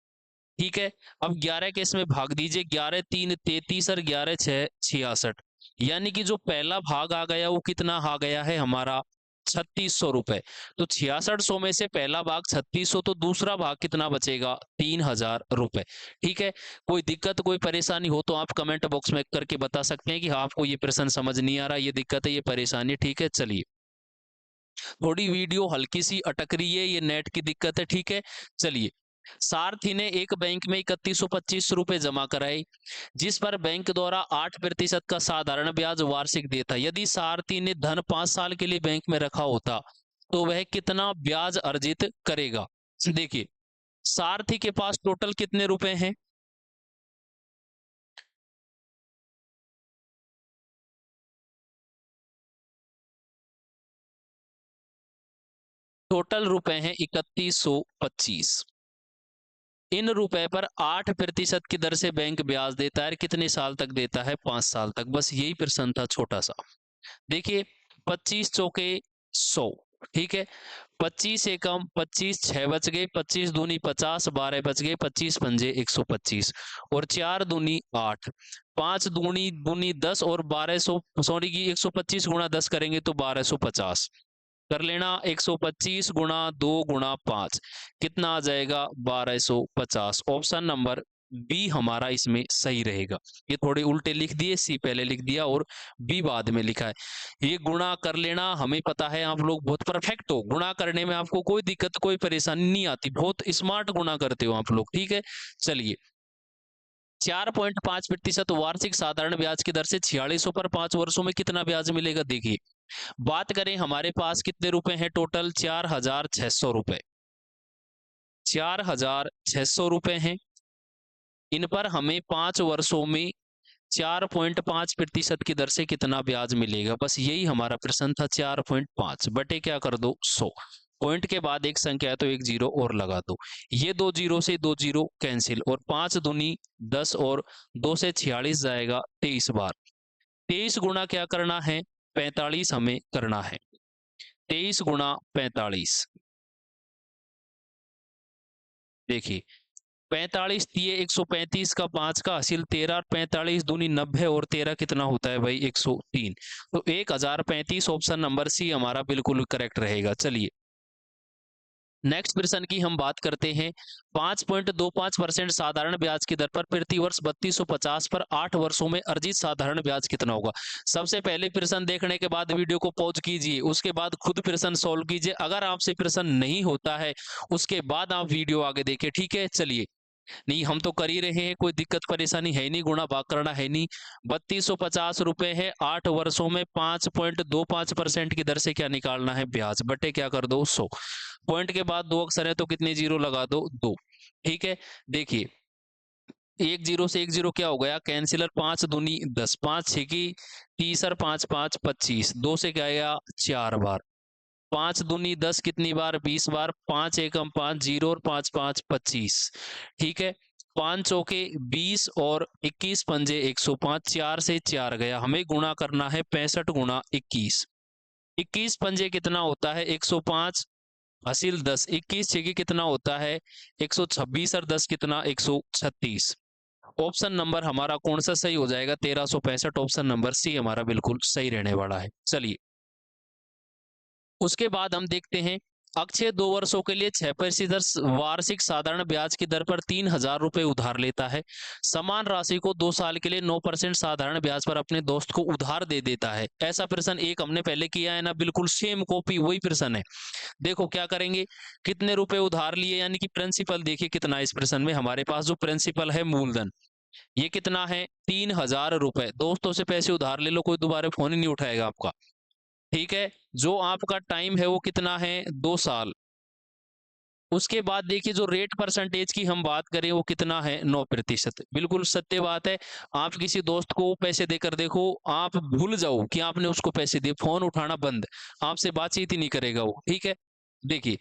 ठीक है, अब 11 के इसमें भाग दीजिए, 11 3 33 और 11 6 66, यानी कि जो पहला भाग आ गया वो कितना आ गया है हमारा 3600 रुपए। तो 6600 में से पहला भाग 3600, तो दूसरा भाग कितना बचेगा 3000 रुपए। ठीक है, कोई दिक्कत कोई परेशानी हो तो आप कमेंट बॉक्स में करके बता सकते हैं कि हाँ आपको ये प्रश्न समझ नहीं आ रहा, ये दिक्कत है ये परेशानी। ठीक है, चलिए थोड़ी वीडियो हल्की सी अटक रही है, ये नेट की दिक्कत है। ठीक है, चलिए सारथी ने एक बैंक में 3125 रुपए जमा कराए, जिस पर बैंक द्वारा 8% का साधारण ब्याज वार्षिक देता। यदि सारथी ने धन 5 साल के लिए बैंक में रखा होता तो वह कितना ब्याज अर्जित करेगा। देखिए सारथी के पास टोटल कितने रुपए हैं, टोटल रुपए हैं 3125। इन रुपए पर 8% की दर से बैंक ब्याज देता है, कितने साल तक देता है 5 साल तक। बस यही प्रश्न था छोटा सा। देखिए 25 चौके 100, ठीक है, 25 एकम 25, 6 बच गए, 25 दूनी 50, 12 बच गए, 25 पंजे 125, और 4 दूनी 8, 5 दूनी दूनी 10, और 1200 सॉरी की 125 गुणा 10 करेंगे तो 1250 कर लेना, 125 गुणा 2 गुणा 5 कितना आ जाएगा 1250। ऑप्शन नंबर बी हमारा इसमें सही रहेगा। ये थोड़े उल्टे लिख दिए, सी पहले लिख दिया और बी बाद में लिखा है। ये गुणा कर लेना, हमें पता है आप लोग बहुत परफेक्ट हो, गुणा करने में आपको कोई दिक्कत कोई परेशानी नहीं आती, बहुत स्मार्ट गुणा करते हो आप लोग। ठीक है, चलिए 4.5% वार्षिक साधारण ब्याज की दर से 4600 पर 5 वर्षों में कितना ब्याज मिलेगा। देखिए बात करें हमारे पास कितने रुपए हैं टोटल 4600 रुपए, 4600 रुपए हैं। इन पर हमें 5 वर्षों में 4.5% की दर से कितना ब्याज मिलेगा, बस यही हमारा प्रश्न था। 4.5 बटे क्या कर दो 100, पॉइंट के बाद एक संख्या है तो एक जीरो और लगा दो। ये 2 जीरो से 2 जीरो कैंसिल, और 5 दूनी 10 और 2 से 46 जाएगा 23 बार। 23 गुणा क्या करना है, 45 हमें करना है। 23 गुणा 45, देखिए 45 दिए 135 का 5 का हासिल 13, 45 दूनी 90 और 13 कितना होता है भाई 103। तो 1035 ऑप्शन नंबर सी हमारा बिल्कुल करेक्ट रहेगा। चलिए नेक्स्ट प्रश्न की हम बात करते हैं। 5.25% साधारण ब्याज की दर पर प्रति वर्ष 3250 पर 8 वर्षों में अर्जित साधारण ब्याज कितना होगा। सबसे पहले प्रश्न देखने के बाद वीडियो को पॉज कीजिए, उसके बाद खुद प्रश्न सॉल्व कीजिए। अगर आपसे प्रश्न नहीं होता है उसके बाद आप वीडियो आगे देखिए, ठीक है। चलिए, नहीं हम तो कर ही रहे हैं, कोई दिक्कत परेशानी है नहीं, गुणा भाग करना है नहीं। 3250 है, 8 वर्षों में 5.25% की दर से क्या निकालना है, ब्याज, बटे क्या कर दो 100। पॉइंट के बाद 2 अक्षर है तो कितने जीरो लगा दो 2, ठीक है। देखिए एक जीरो से एक जीरो क्या हो गया, कैंसिलर, 5 दूनी 10, 5 6 की 30 और 5 5 25, 2 से क्या आया 4 बार। 5 दूनी 10 कितनी बार, 20 बार। 5 एकम 5 जीरो और 5 5 25, ठीक है। 5 चौके 20 और 21 पंजे 105, 4 से 4 गया, हमें गुणा करना है 65 गुणा 21। 21 पंजे कितना होता है 105, हासिल 10, 21 छेकी कितना होता है 126 और 10 कितना 136। ऑप्शन नंबर हमारा कौन सा सही हो जाएगा, 1365। ऑप्शन नंबर सी हमारा बिल्कुल सही रहने वाला है। चलिए उसके बाद हम देखते हैं, अक्षय 2 वर्षों के लिए 6% वार्षिक साधारण ब्याज की दर पर 3000 रुपए उधार लेता है। समान राशि को 2 साल के लिए 9% साधारण ब्याज पर अपने दोस्त को उधार दे देता है। ऐसा प्रश्न एक हमने पहले किया है ना, बिल्कुल सेम कॉपी वही प्रश्न है। देखो क्या करेंगे, कितने रुपए उधार लिए, यानी कि प्रिंसिपल देखिए कितना है इस प्रश्न में, हमारे पास जो प्रिंसिपल है मूलधन ये कितना है 3000 रुपए। दोस्तों से पैसे उधार ले लो, कोई दोबारा फोन ही नहीं उठाएगा आपका, ठीक है। जो आपका टाइम है वो कितना है 2 साल। उसके बाद देखिए जो रेट परसेंटेज की हम बात करें वो कितना है 9%। बिल्कुल सत्य बात है। आप किसी दोस्त को पैसे देकर देखो, आप भूल जाओ कि आपने उसको पैसे दिए, फोन उठाना बंद, आपसे बातचीत ही नहीं करेगा वो, ठीक है। देखिए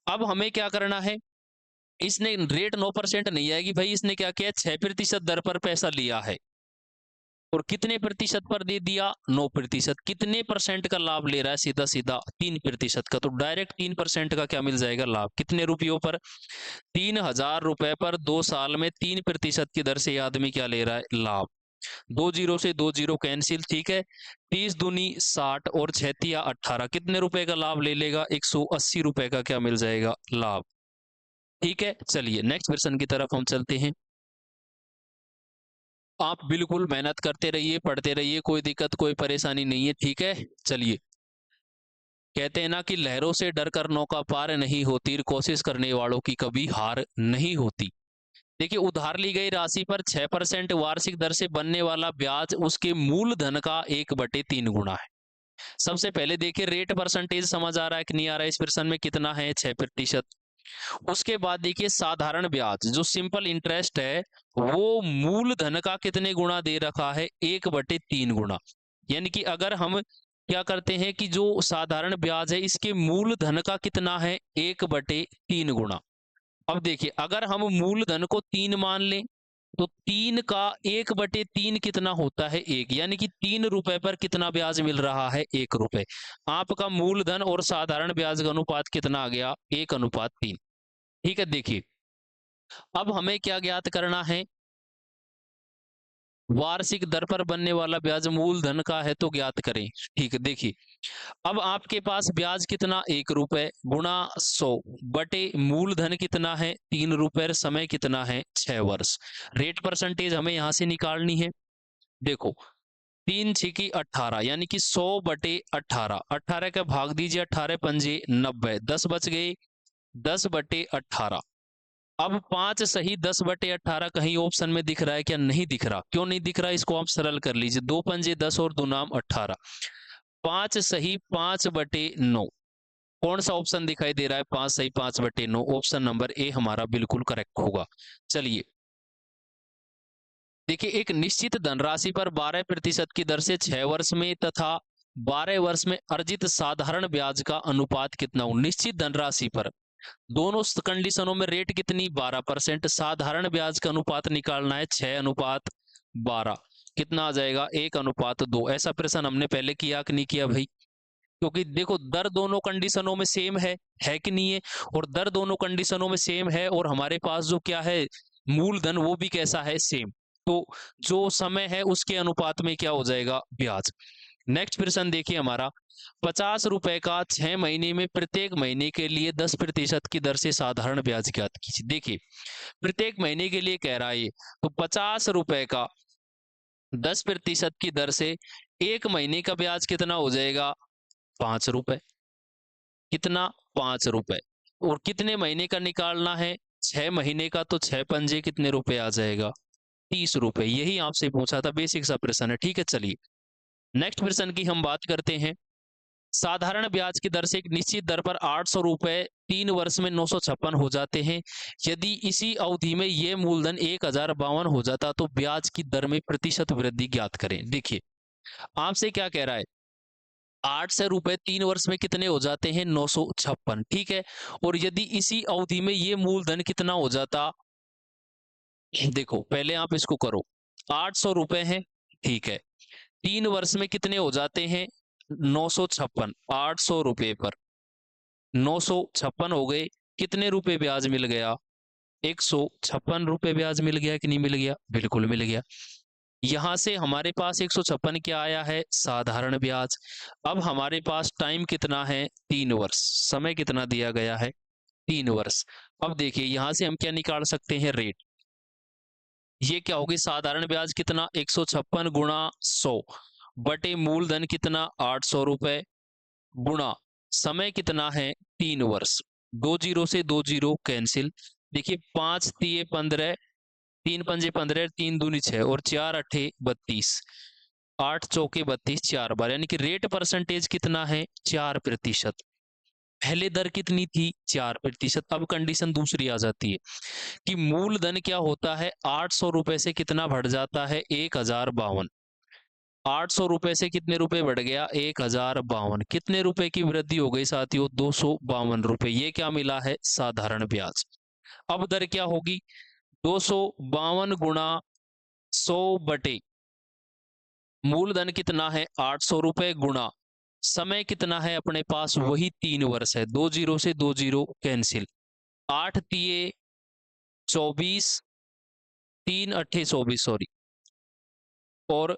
अब हमें क्या करना है, इसने रेट 9% नहीं आएगी भाई, इसने क्या किया 6% दर पर पैसा लिया है, और कितने प्रतिशत पर दे दिया 9%। कितने परसेंट का लाभ ले रहा है, सीधा सीधा 3% का, तो डायरेक्ट 3% का क्या मिल जाएगा लाभ, कितने रुपयों पर 3000 रुपए पर 2 साल में 3% की दर से ये आदमी क्या ले रहा है लाभ। 2 जीरो से 2 जीरो कैंसिल, ठीक है। 30 दूनी 60 और 6 18, कितने रुपए का लाभ ले लेगा 180 रुपए का क्या मिल जाएगा लाभ, ठीक है। चलिए नेक्स्ट क्वेश्चन की तरफ हम चलते हैं। आप बिल्कुल मेहनत करते रहिए, पढ़ते रहिए, कोई दिक्कत कोई परेशानी नहीं है, ठीक है। चलिए कहते हैं ना कि लहरों से डरकर नौका पार नहीं होती, कोशिश करने वालों की कभी हार नहीं होती। देखिए उधार ली गई राशि पर 6% वार्षिक दर से बनने वाला ब्याज उसके मूलधन का 1/3 गुना है। सबसे पहले देखिए रेट परसेंटेज समझ आ रहा है कि नहीं आ रहा है, इस प्रश्न में कितना है 6%। उसके बाद देखिए साधारण ब्याज जो सिंपल इंटरेस्ट है वो मूलधन का कितने गुना दे रखा है 1/3 गुना। यानी कि अगर हम क्या करते हैं कि जो साधारण ब्याज है इसके मूलधन का कितना है 1/3 गुना। अब देखिए अगर हम मूलधन को 3 मान लें तो 3 का 1/3 कितना होता है 1, यानी कि 3 रुपए पर कितना ब्याज मिल रहा है 1 रुपए। आपका मूलधन और साधारण ब्याज का अनुपात कितना आ गया 1:3, ठीक है। देखिए अब हमें क्या ज्ञात करना है, वार्षिक दर पर बनने वाला ब्याज मूलधन का है तो ज्ञात करें, ठीक है। देखिए अब आपके पास ब्याज कितना 1 रुपए गुणा 100 बटे मूलधन कितना है 3 रुपए, समय कितना है 6 वर्ष। रेट परसेंटेज हमें यहां से निकालनी है। देखो 3 छिकी 18, यानी कि 100/18, 18 का भाग दीजिए, 18 पंजे 90, 10 बच गए, 10/18। अब 5 सही 10/18 कहीं ऑप्शन में दिख रहा है क्या, नहीं दिख रहा। क्यों नहीं दिख रहा, इसको आप सरल कर लीजिए, 2 पंजे 10 और 2 नाम 18, 5 सही 5/9। कौन सा ऑप्शन दिखाई दे रहा है 5 सही 5/9, ऑप्शन नंबर ए हमारा बिल्कुल करेक्ट होगा। चलिए देखिए एक निश्चित धनराशि पर 12% की दर से 6 वर्ष में तथा 12 वर्ष में अर्जित साधारण ब्याज का अनुपात कितना हो? निश्चित धनराशि पर दोनों कंडीशनों में रेट कितनी? 12%। साधारण ब्याज का अनुपात निकालना है 6:12। कितना आ जाएगा? 1:2। ऐसा प्रश्न हमने पहले किया कि नहीं किया भाई? क्योंकि देखो दर दोनों कंडीशनों में सेम है कि नहीं है? और दर दोनों कंडीशनों में सेम है और हमारे पास जो क्या है मूलधन वो भी कैसा है? सेम। तो जो समय है उसके अनुपात में क्या हो जाएगा? ब्याज। नेक्स्ट प्रश्न देखिए हमारा, 50 रुपए का 6 महीने में प्रत्येक महीने के लिए 10% की दर से साधारण ब्याज ज्ञात कीजिए। देखिए प्रत्येक महीने के लिए कह रहा है ये, तो 50 रुपए का 10% की दर से एक महीने का ब्याज कितना हो जाएगा? 5 रुपए। कितना? 5 रुपए। और कितने महीने का निकालना है? 6 महीने का, तो 6 पंजे कितने रुपए आ जाएगा? 30 रुपए। यही आपसे पूछा था, बेसिक सा प्रश्न है। ठीक है, चलिए नेक्स्ट प्रश्न की हम बात करते हैं। साधारण ब्याज की दर से एक निश्चित दर पर 800 रुपए 3 वर्ष में 956 हो जाते हैं। यदि इसी अवधि में ये मूलधन 1052 हो जाता तो ब्याज की दर में प्रतिशत वृद्धि ज्ञात करें। देखिए आपसे क्या कह रहा है, 800 रुपए 3 वर्ष में कितने हो जाते हैं? 956। ठीक है, और यदि इसी अवधि में ये मूलधन कितना हो जाता? देखो पहले आप इसको करो, 800 रुपए है, ठीक है, 3 वर्ष में कितने हो जाते हैं? 956। 800 रुपए पर 956 हो गए, कितने रुपए ब्याज मिल गया? 156 रुपए ब्याज मिल गया कि नहीं मिल गया? बिल्कुल मिल गया। यहां से हमारे पास 156 क्या आया है? साधारण ब्याज। अब हमारे पास टाइम कितना है? 3 वर्ष। समय कितना दिया गया है? 3 वर्ष। अब देखिए यहां से हम क्या निकाल सकते हैं? रेट। ये क्या होगी? साधारण ब्याज कितना? 156 गुणा 100 बटे मूलधन कितना? 800 रुपए गुणा समय कितना है? 3 वर्ष। 2 जीरो से 2 जीरो कैंसिल। देखिए 5 तिये 15, 3 पंजे 15, 3 दूनी 6 और 4 अठे 32, 8 चौके 32, 4 बार, यानी कि रेट परसेंटेज कितना है? 4%। पहले दर कितनी थी? 4%। अब कंडीशन दूसरी आ जाती है कि मूलधन क्या होता है? 800 रुपए से कितना बढ़ जाता है? 1052। 800 रुपए से कितने रुपए बढ़ गया? 1052। कितने रुपए की वृद्धि हो गई साथियों? 252 रुपए। ये क्या मिला है? साधारण ब्याज। अब दर क्या होगी? 252 गुणा 100 बटे मूलधन कितना है? 800 रुपए गुणा समय कितना है अपने पास? वही 3 वर्ष है। 2 जीरो से 2 जीरो कैंसिल। 8 तिये 24, 3 अट्ठे 24, सॉरी, और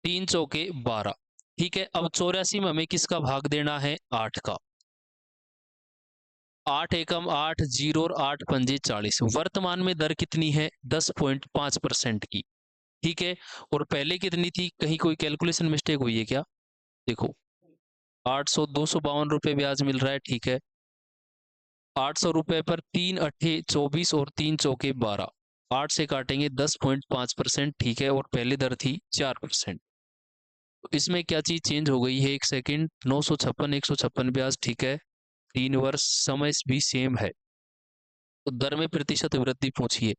3 चौके 12। ठीक है, अब 84 में हमें किसका भाग देना है? 8 का। 8 एकम 8, जीरो और 8 पंजे 40। वर्तमान में दर कितनी है? 10.5% की। ठीक है, और पहले कितनी थी? कहीं कोई कैलकुलेशन मिस्टेक हुई है क्या? देखो 252 रुपए ब्याज मिल रहा है। ठीक है, 800 रुपए पर 3 अट्ठे 24 और 3 चौके 12, 8 से काटेंगे 10.5%। ठीक है, और पहले दर थी 4%। तो इसमें क्या चीज चेंज हो गई है? एक सेकंड, 956 156 ब्याज। ठीक है, 3 वर्ष, समय भी सेम है। तो दर में प्रतिशत वृद्धि पूछिए,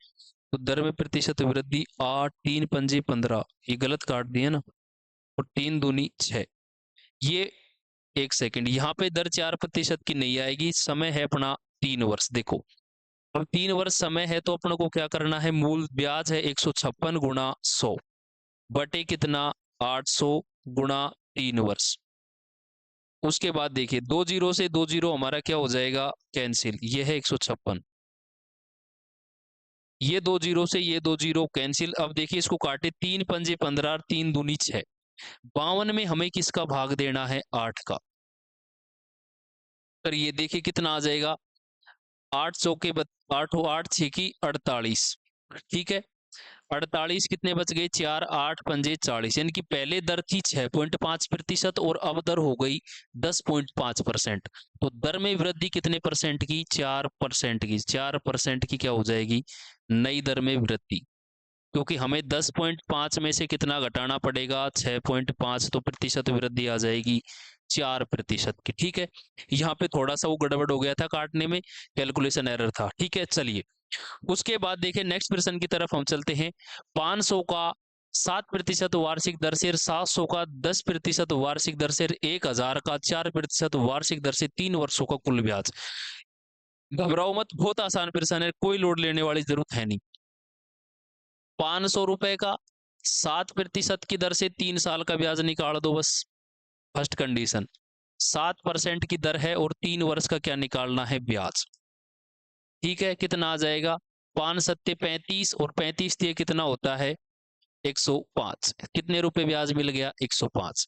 तो दर में प्रतिशत वृद्धि 8, 3 पंजे 15, ये गलत काट दिया ना, और 3 दूनी 6। ये एक सेकंड, यहाँ पे दर 4% की नहीं आएगी, समय है अपना 3 वर्ष। देखो अब 3 वर्ष समय है तो अपन को क्या करना है? मूल ब्याज है 156 गुणा 100 बटे कितना? 800 गुणा 3 वर्ष। उसके बाद देखिए 2 जीरो से 2 जीरो हमारा क्या हो जाएगा? कैंसिल। ये है 156, ये 2 जीरो से ये 2 जीरो कैंसिल। अब देखिए इसको काटे, 3 पंजे 15 और 3 दूनी 6। 52 में हमें किसका भाग देना है? 8 का। पर ये देखिए कितना आ जाएगा? 8 चौके 8 8 6 की 48। ठीक है, 48 कितने बच गए? 4 8 पंजे 40, यानी कि पहले दर थी 6.5% और अब दर हो गई 10.5%। तो दर में वृद्धि कितने परसेंट की? 4% की। 4% की क्या हो जाएगी? नई दर में वृद्धि। क्योंकि हमें 10.5 में से कितना घटाना पड़ेगा? 6.5, तो प्रतिशत वृद्धि आ जाएगी 4% की। ठीक है, यहाँ पे थोड़ा सा वो गड़बड़ हो गया था काटने में, कैलकुलेशन एरर था। ठीक है, चलिए उसके बाद देखिए नेक्स्ट प्रश्न की तरफ हम चलते हैं। 500 का 7% वार्षिक दर से 700 का, 10% वार्षिक दर से 1000 का, 4% वार्षिक दर से 3 वर्षों का कुल ब्याज। घबराओ मत, बहुत आसान प्रश्न है, कोई लोड लेने वाली जरूरत है नहीं। 500 रुपए का 7% की दर से 3 साल का ब्याज निकाल दो बस। फर्स्ट कंडीशन 7% की दर है और 3 वर्ष का क्या निकालना है, ब्याज। ठीक है, कितना आ जाएगा, 5 सत्ते 35 और 35 दिए कितना होता है 105। कितने रुपए ब्याज मिल गया, 105।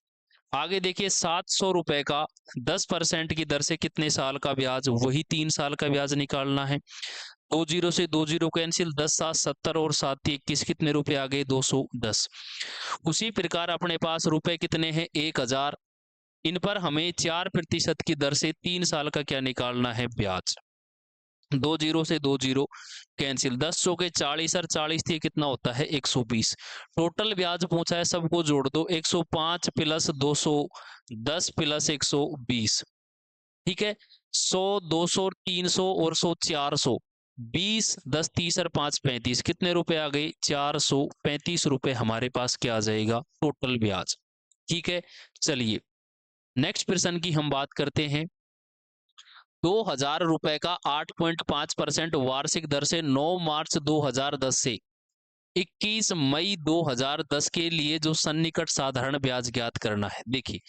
आगे देखिए 700 रुपए का 10% की दर से कितने साल का ब्याज, वही 3 साल का ब्याज निकालना है। 2 जीरो से 2 जीरो कैंसिल, 10 7 70 और 7 21, कितने रुपए आ गए, 210। उसी प्रकार अपने पास रुपए कितने हैं, 1000। इन पर हमें 4% की दर से 3 साल का क्या निकालना है, ब्याज। 2 जीरो से 2 जीरो कैंसिल, 10 सौ के 40 और 40 थी, कितना होता है 120। टोटल ब्याज पूछा है, सबको जोड़ दो, 105 प्लस 210 प्लस 120। ठीक है, 100 200 300 और 100 400, 20 10 30 और 5 35, कितने रुपए आ गए, 435 रुपए हमारे पास क्या आ जाएगा, टोटल ब्याज। ठीक है, चलिए नेक्स्ट प्रश्न की हम बात करते हैं। 2000 रुपए का 8.5% वार्षिक दर से 9 मार्च 2010 से 21 मई 2010 के लिए जो सन्निकट साधारण ब्याज ज्ञात करना है। देखिए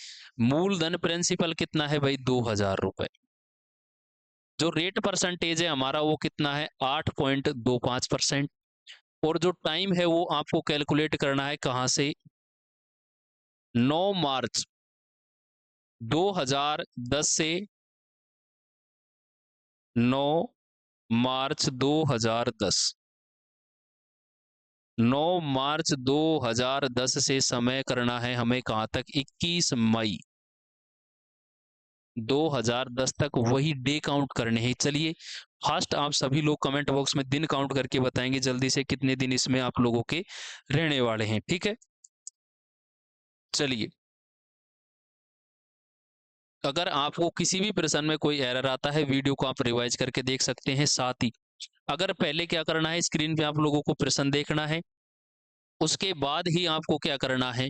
मूलधन प्रिंसिपल कितना है भाई, 2000 रुपए। जो रेट परसेंटेज है हमारा वो कितना है, 8.25%। और जो टाइम है वो आपको कैलकुलेट करना है कहां से, 9 मार्च 2010 से 9 मार्च 2010, 9 मार्च 2010 से समय करना है हमें कहां तक, 21 मई 2010 तक, वही डे काउंट करने हैं। चलिए फर्स्ट आप सभी लोग कमेंट बॉक्स में दिन काउंट करके बताएंगे जल्दी से कितने दिन इसमें आप लोगों के रहने वाले हैं। ठीक है, चलिए अगर आपको किसी भी प्रश्न में कोई एरर आता है, वीडियो को आप रिवाइज करके देख सकते हैं। साथ ही अगर पहले क्या करना है, स्क्रीन पे आप लोगों को प्रश्न देखना है, उसके बाद ही आपको क्या करना है,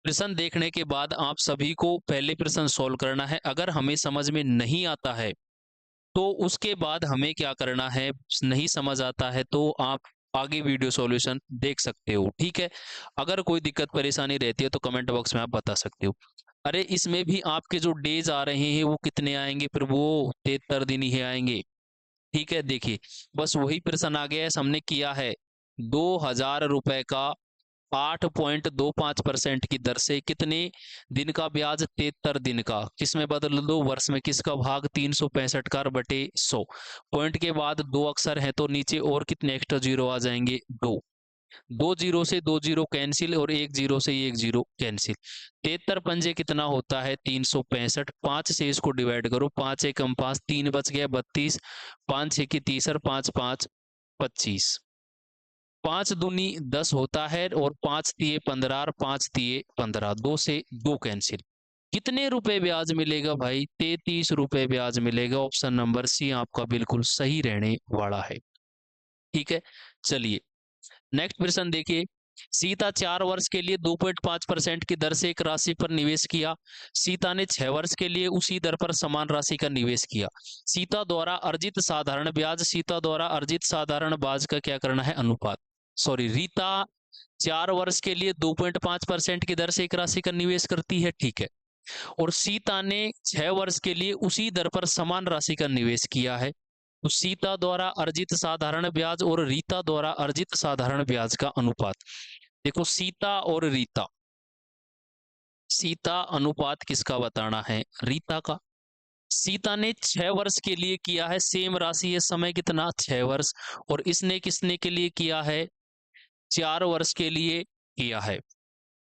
प्रश्न देखने के बाद आप सभी को पहले प्रश्न सॉल्व करना है। अगर हमें समझ में नहीं आता है तो उसके बाद हमें क्या करना है, नहीं समझ आता है तो आप आगे वीडियो सॉल्यूशन देख सकते हो। ठीक है, अगर कोई दिक्कत परेशानी रहती है तो कमेंट बॉक्स में आप बता सकते हो। अरे इसमें भी आपके जो डेज आ रहे हैं वो कितने आएंगे, फिर वो 73 दिन ही आएंगे। ठीक है, देखिए बस वही प्रश्न आ गया है, हमने किया है 2000 रुपए का 8.25% की दर से कितने दिन का ब्याज, 73 दिन का। किसमें बदल दो, वर्ष में, किसका भाग, 365 का बटे 100। पॉइंट के बाद 2 अक्षर है तो नीचे और कितने एक्स्ट्रा जीरो आ जाएंगे, 2। 2 जीरो से 2 जीरो कैंसिल और 1 जीरो से 1 जीरो कैंसिल। 73 पंजे कितना होता है, 365। 5 से इसको डिवाइड करो, 5 एकम 5, 3 बच गया 32, 5 6 की 30 और 5 5 25। 5 दूनी 10 होता है और 5 तिये 15 और 5 तिये 15, 2 से 2 कैंसिल। कितने रुपए ब्याज मिलेगा भाई, 33 रुपए ब्याज मिलेगा। ऑप्शन नंबर सी आपका बिल्कुल सही रहने वाला है। ठीक है, चलिए नेक्स्ट प्रश्न देखिए। सीता 4 वर्ष के लिए 2.5% की दर से एक राशि पर निवेश किया। सीता ने 6 वर्ष के लिए उसी दर पर समान राशि का निवेश किया। सीता द्वारा अर्जित साधारण ब्याज, सीता द्वारा अर्जित साधारण ब्याज का क्या करना है, अनुपात। सॉरी, रीता 4 वर्ष के लिए 2.5% की दर से एक राशि का निवेश करती है। ठीक है, और सीता ने 6 वर्ष के लिए उसी दर पर समान राशि का निवेश किया है। तो सीता द्वारा अर्जित साधारण ब्याज और रीता द्वारा अर्जित साधारण ब्याज का अनुपात। देखो सीता और रीता, सीता अनुपात किसका बताना है, रीता का। सीता ने 6 वर्ष के लिए किया है, सेम राशि है, समय कितना 6 वर्ष। और इसने किसने के लिए किया है, 4 वर्ष के लिए किया है।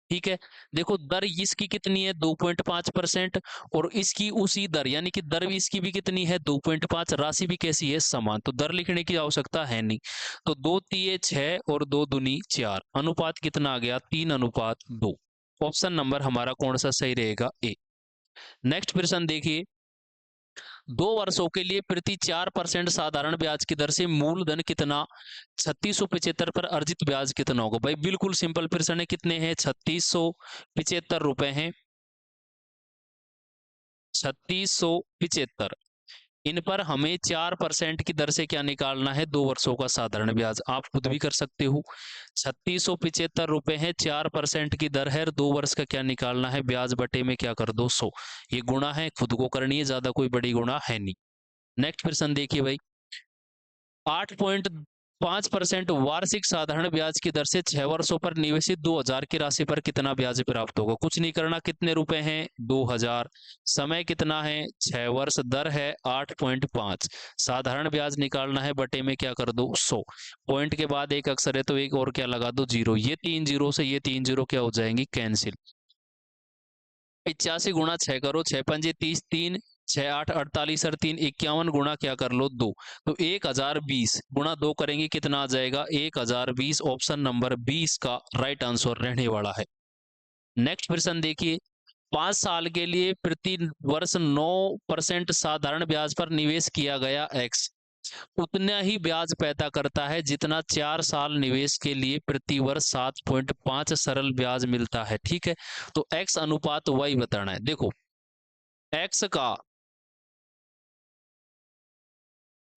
ठीक है, देखो दर इसकी कितनी है, 2.5%, और इसकी उसी दर, यानी कि दर भी इसकी भी कितनी है, 2.5। राशि भी कैसी है, समान, तो दर लिखने की आवश्यकता है नहीं। तो 2 तिये 6 और 2 दूनी 4, अनुपात कितना आ गया, 3:2। ऑप्शन नंबर हमारा कौन सा सही रहेगा, ए। नेक्स्ट प्रश्न देखिए। 2 वर्षों के लिए प्रति 4% साधारण ब्याज की दर से मूलधन कितना 3675 पर अर्जित ब्याज कितना होगा। भाई बिल्कुल सिंपल प्रश्न है, कितने हैं 3675 रुपए हैं, 3675। इन पर हमें 4% की दर से क्या निकालना है, 2 वर्षों का साधारण ब्याज। आप खुद भी कर सकते हो। 3675 रुपए है, 4% की दर है, 2 वर्ष का क्या निकालना है, ब्याज बटे में क्या कर दो 100। ये गुणा है, खुद को करनी है, ज्यादा कोई बड़ी गुणा है नहीं। नेक्स्ट प्रश्न देखिए भाई, 8.5% वार्षिक साधारण ब्याज की दर से 6 वर्षों पर निवेशित 2000 की राशि पर कितना ब्याज प्राप्त होगा। कुछ नहीं करना, कितने रुपए हैं 2000, समय कितना है 6 वर्ष, दर है 8.5, साधारण ब्याज निकालना है, बटे में क्या कर दो 100। पॉइंट के बाद एक अक्षर है तो एक और क्या लगा दो 0। ये 3 जीरो से ये 3 जीरो क्या हो जाएंगी, कैंसिल। 85 गुणा 6 करो, 6 पंजे 30, 3 6 8 48 और 3 51 गुणा क्या कर लो 2, तो 1020 गुणा 2 करेंगे कितना आ जाएगा 1020। ऑप्शन नंबर 20 का राइट आंसर रहने वाला है। नेक्स्ट प्रश्न देखिए, 5 साल के लिए प्रति वर्ष 9% साधारण ब्याज पर निवेश किया गया एक्स उतना ही ब्याज पैदा करता है जितना 4 साल निवेश के लिए प्रति वर्ष 7.5 सरल ब्याज मिलता है। ठीक है, तो एक्स अनुपात वाई बताना है। देखो एक्स का,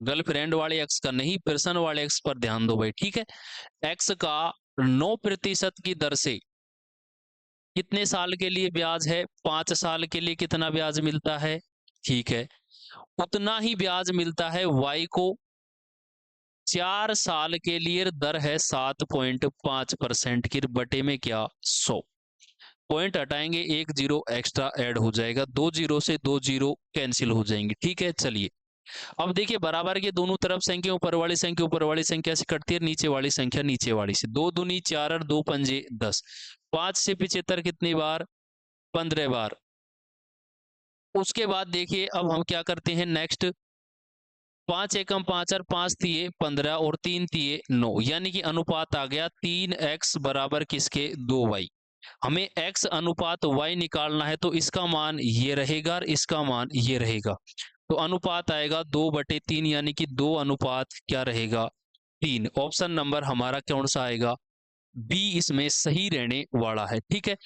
गर्लफ्रेंड वाले एक्स का नहीं, पर्सन वाले एक्स पर ध्यान दो भाई। ठीक है, एक्स का 9% की दर से कितने साल के लिए ब्याज है, 5 साल के लिए कितना ब्याज मिलता है। ठीक है, उतना ही ब्याज मिलता है वाई को 4 साल के लिए, दर है 7.5% की, बटे में क्या 100। पॉइंट हटाएंगे, एक जीरो एक्स्ट्रा ऐड हो जाएगा, 2 जीरो से 2 जीरो कैंसिल हो जाएंगे। ठीक है, चलिए अब देखिए, बराबर के दोनों तरफ संख्या ऊपर वाली संख्या से कटती है, नीचे वाली संख्या नीचे वाली से। 2 दूनी 4 और 2 पंजे 10, 5 से 75 कितनी बार, 15 बार। उसके बाद देखिए अब हम क्या करते हैं नेक्स्ट, 5 एकम 5 और 5 तिये 15 और 3 तिये 9, यानी कि अनुपात आ गया 3x बराबर किसके 2y। हमें x अनुपात y निकालना है, तो इसका मान ये रहेगा और इसका मान ये रहेगा, तो अनुपात आएगा 2/3, यानी कि 2 अनुपात क्या रहेगा 3। ऑप्शन नंबर हमारा कौन सा आएगा, बी इसमें सही रहने वाला है। ठीक है,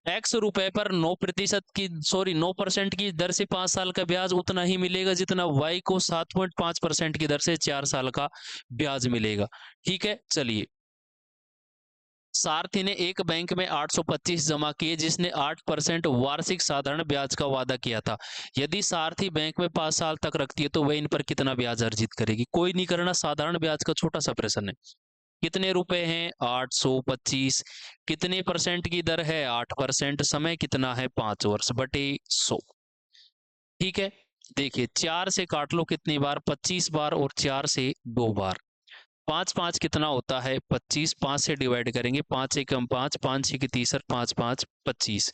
एक्स रुपए पर 9% की, सॉरी 9% की दर से 5 साल का ब्याज उतना ही मिलेगा जितना वाई को 7.5% की दर से 4 साल का ब्याज मिलेगा। ठीक है, चलिए, सारथी ने एक बैंक में 825 जमा किए जिसने 8% वार्षिक साधारण ब्याज का वादा किया था। यदि सारथी बैंक में 5 साल तक रखती है तो वह इन पर कितना ब्याज अर्जित करेगी। कोई नहीं करना, साधारण ब्याज का छोटा सा प्रश्न है। कितने रुपए हैं 825, कितने परसेंट की दर है 8%, समय कितना है 5 वर्ष, बटे 100। ठीक है, देखिए 4 से काट लो कितनी बार, 25 बार, और 4 से 2 बार। 5 5 कितना होता है 25, 5 से डिवाइड करेंगे, 5 एकम 5, 5 6 की 30 और 5 5 25,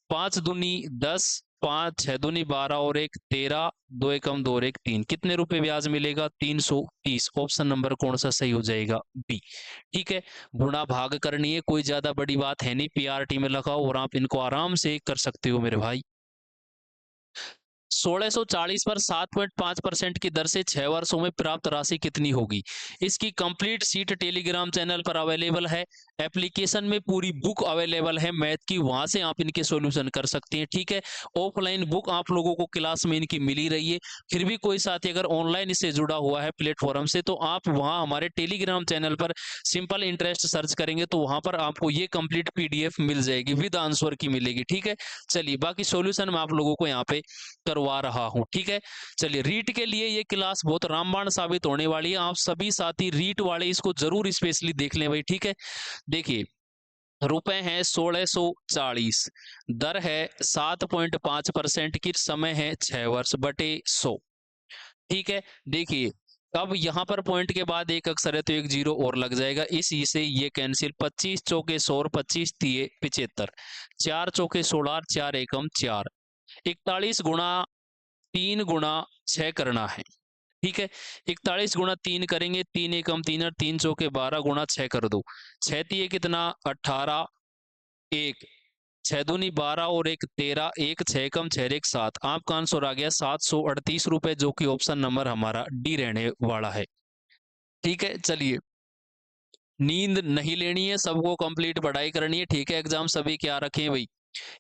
5 दूनी 10, 5 6 दूनी 12 और 1 13, 2 एकम 2 और 1 3, कितने रुपए ब्याज मिलेगा 330। ऑप्शन नंबर कौन सा सही हो जाएगा, बी। ठीक है, गुणा भाग करनी है, कोई ज्यादा बड़ी बात है नहीं, पीआरटी में लगाओ और आप इनको आराम से कर सकते हो मेरे भाई। 1640 पर 7.5% की दर से 6 वर्षों में प्राप्त राशि कितनी होगी। इसकी कंप्लीट सीट टेलीग्राम चैनल पर अवेलेबल है, एप्लीकेशन में पूरी बुक अवेलेबल है मैथ की, वहां से आप इनके सॉल्यूशन कर सकते हैं। ठीक है, ऑफलाइन बुक आप लोगों को क्लास में इनकी मिली रही है, फिर भी कोई साथी अगर ऑनलाइन इससे जुड़ा हुआ है प्लेटफॉर्म से, तो आप वहां हमारे टेलीग्राम चैनल पर सिंपल इंटरेस्ट सर्च करेंगे तो वहां पर आपको ये कंप्लीट पीडीएफ मिल जाएगी, विद आंसर की मिलेगी। ठीक है, चलिए बाकी सॉल्यूशन मैं आप लोगों को यहाँ पे करवा रहा हूं। ठीक है, चलिए रीट के लिए ये क्लास बहुत रामबाण साबित होने वाली है, आप सभी साथी रीट वाले इसको जरूर स्पेशली देख लें भाई। ठीक है, देखिए रुपए हैं 1640, दर है 7.5% की, समय है 6 वर्ष, बटे 100। ठीक है, देखिए अब यहां पर पॉइंट के बाद एक अक्षर है तो एक जीरो और लग जाएगा, इसी से ये कैंसिल। 25 चौके 100 और 25 तिये 75, 4 चौके 16, 4 एकम 4, 41 गुणा 3 गुणा 6 करना है। ठीक है, 41 गुणा 3 करेंगे, 3 एकम 3 और 3 चौके 12 गुणा 6 कर दो, 6 तिये कितना 18, 1 6 दूनी 12 और एक 13, एक 6 कम 6 एक 7, आपका आंसर आ गया 738 रुपए, जो कि ऑप्शन नंबर हमारा डी रहने वाला है। ठीक है, चलिए। नींद नहीं लेनी है, सबको कंप्लीट पढ़ाई करनी है। ठीक है, एग्जाम सभी क्या रखें भाई।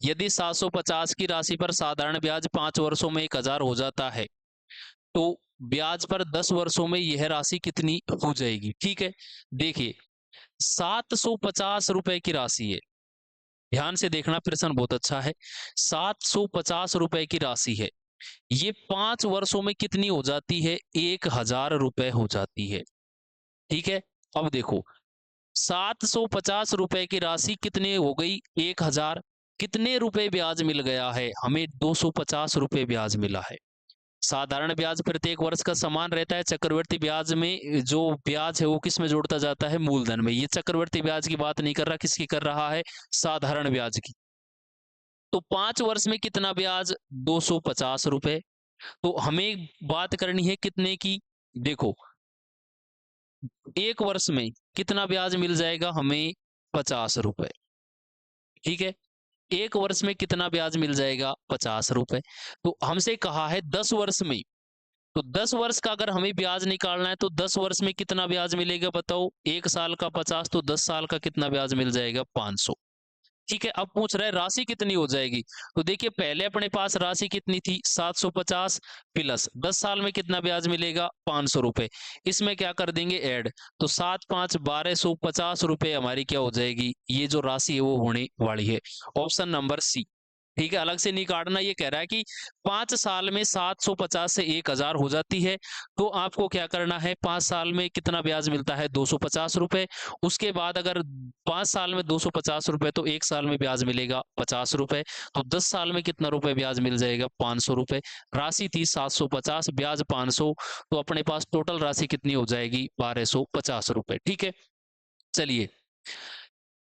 यदि 750 की राशि पर साधारण ब्याज 5 वर्षों में 1000 हो जाता है, तो ब्याज पर 10 वर्षों में यह राशि कितनी हो जाएगी। ठीक है, देखिए 750 रुपए की राशि है, ध्यान से देखना, प्रश्न बहुत अच्छा है। 750 रुपए की राशि है, ये 5 वर्षों में कितनी हो जाती है, 1000 रुपए हो जाती है। ठीक है, अब देखो 750 रुपए की राशि कितने हो गई, 1000। कितने रुपए ब्याज मिल गया है हमें, 250 रुपए ब्याज मिला है। साधारण ब्याज प्रत्येक वर्ष का समान रहता है, चक्रवृद्धि ब्याज में जो ब्याज है वो किस में जोड़ता जाता है, मूलधन में। ये चक्रवृद्धि ब्याज की बात नहीं कर रहा, किसकी कर रहा है, साधारण ब्याज की। तो 5 वर्ष में कितना ब्याज, 250 रुपए। तो हमें बात करनी है कितने की, देखो 1 वर्ष में कितना ब्याज मिल जाएगा हमें, 50 रुपए। ठीक है, 1 वर्ष में कितना ब्याज मिल जाएगा, 50 रुपए। तो हमसे कहा है 10 वर्ष में, तो 10 वर्ष का अगर हमें ब्याज निकालना है तो 10 वर्ष में कितना ब्याज मिलेगा बताओ, 1 साल का 50, तो 10 साल का कितना ब्याज मिल जाएगा, 500। ठीक है, अब पूछ रहा है राशि कितनी हो जाएगी। तो देखिए पहले अपने पास राशि कितनी थी, 750 प्लस 10 साल में कितना ब्याज मिलेगा, 500 रुपए। इसमें क्या कर देंगे, ऐड। तो 7 5 1250 रुपए हमारी क्या हो जाएगी, ये जो राशि है वो होने वाली है, ऑप्शन नंबर सी। ठीक है, अलग से नहीं काटना। ये कह रहा है कि 5 साल में 750 से 1000 हो जाती है, तो आपको क्या करना है, 5 साल में कितना ब्याज मिलता है, 250 रुपए। उसके बाद अगर 5 साल में 250 रुपए, तो 1 साल में ब्याज मिलेगा 50 रुपए। तो 10 साल में कितना रुपए ब्याज मिल जाएगा, 500 रुपए। राशि थी 750, ब्याज 500, तो अपने पास टोटल राशि कितनी हो जाएगी, 1250 रुपए। ठीक है, चलिए।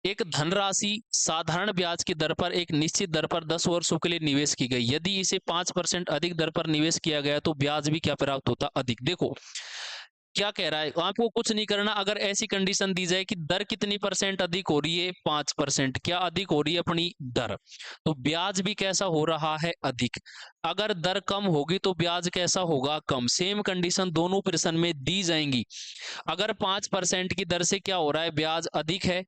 एक धनराशि साधारण ब्याज की दर पर एक निश्चित दर पर 10 वर्षों के लिए निवेश की गई, यदि इसे 5% अधिक दर पर निवेश किया गया तो ब्याज भी क्या प्राप्त होता, अधिक। देखो क्या कह रहा है, आपको कुछ नहीं करना। अगर ऐसी कंडीशन दी जाए कि दर कितनी परसेंट अधिक हो रही है, 5%, क्या अधिक हो रही है अपनी दर, तो ब्याज भी कैसा हो रहा है, अधिक। अगर दर कम होगी तो ब्याज कैसा होगा, कम। सेम कंडीशन दोनों प्रश्न में दी जाएंगी। अगर 5% की दर से क्या हो रहा है, ब्याज अधिक है,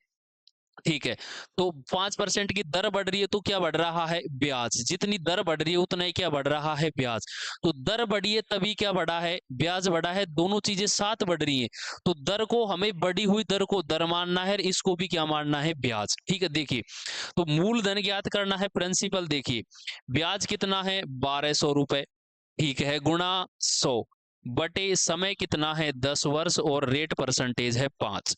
ठीक है, तो 5% की दर बढ़ रही है तो क्या बढ़ रहा है, ब्याज। जितनी दर बढ़ रही है उतना ही क्या बढ़ रहा है, ब्याज। तो दर बढ़ी है तभी क्या बढ़ा है, ब्याज बढ़ा है, दोनों चीजें साथ बढ़ रही हैं। तो दर को हमें, बढ़ी हुई दर को दर मानना है, इसको भी क्या मानना है, ब्याज। ठीक है, देखिए तो मूलधन ज्ञात करना है, प्रिंसिपल देखिए ब्याज कितना है, 1200 रुपए, ठीक है, गुणा 100, बटे समय कितना है, 10 वर्ष, और रेट परसेंटेज है 5।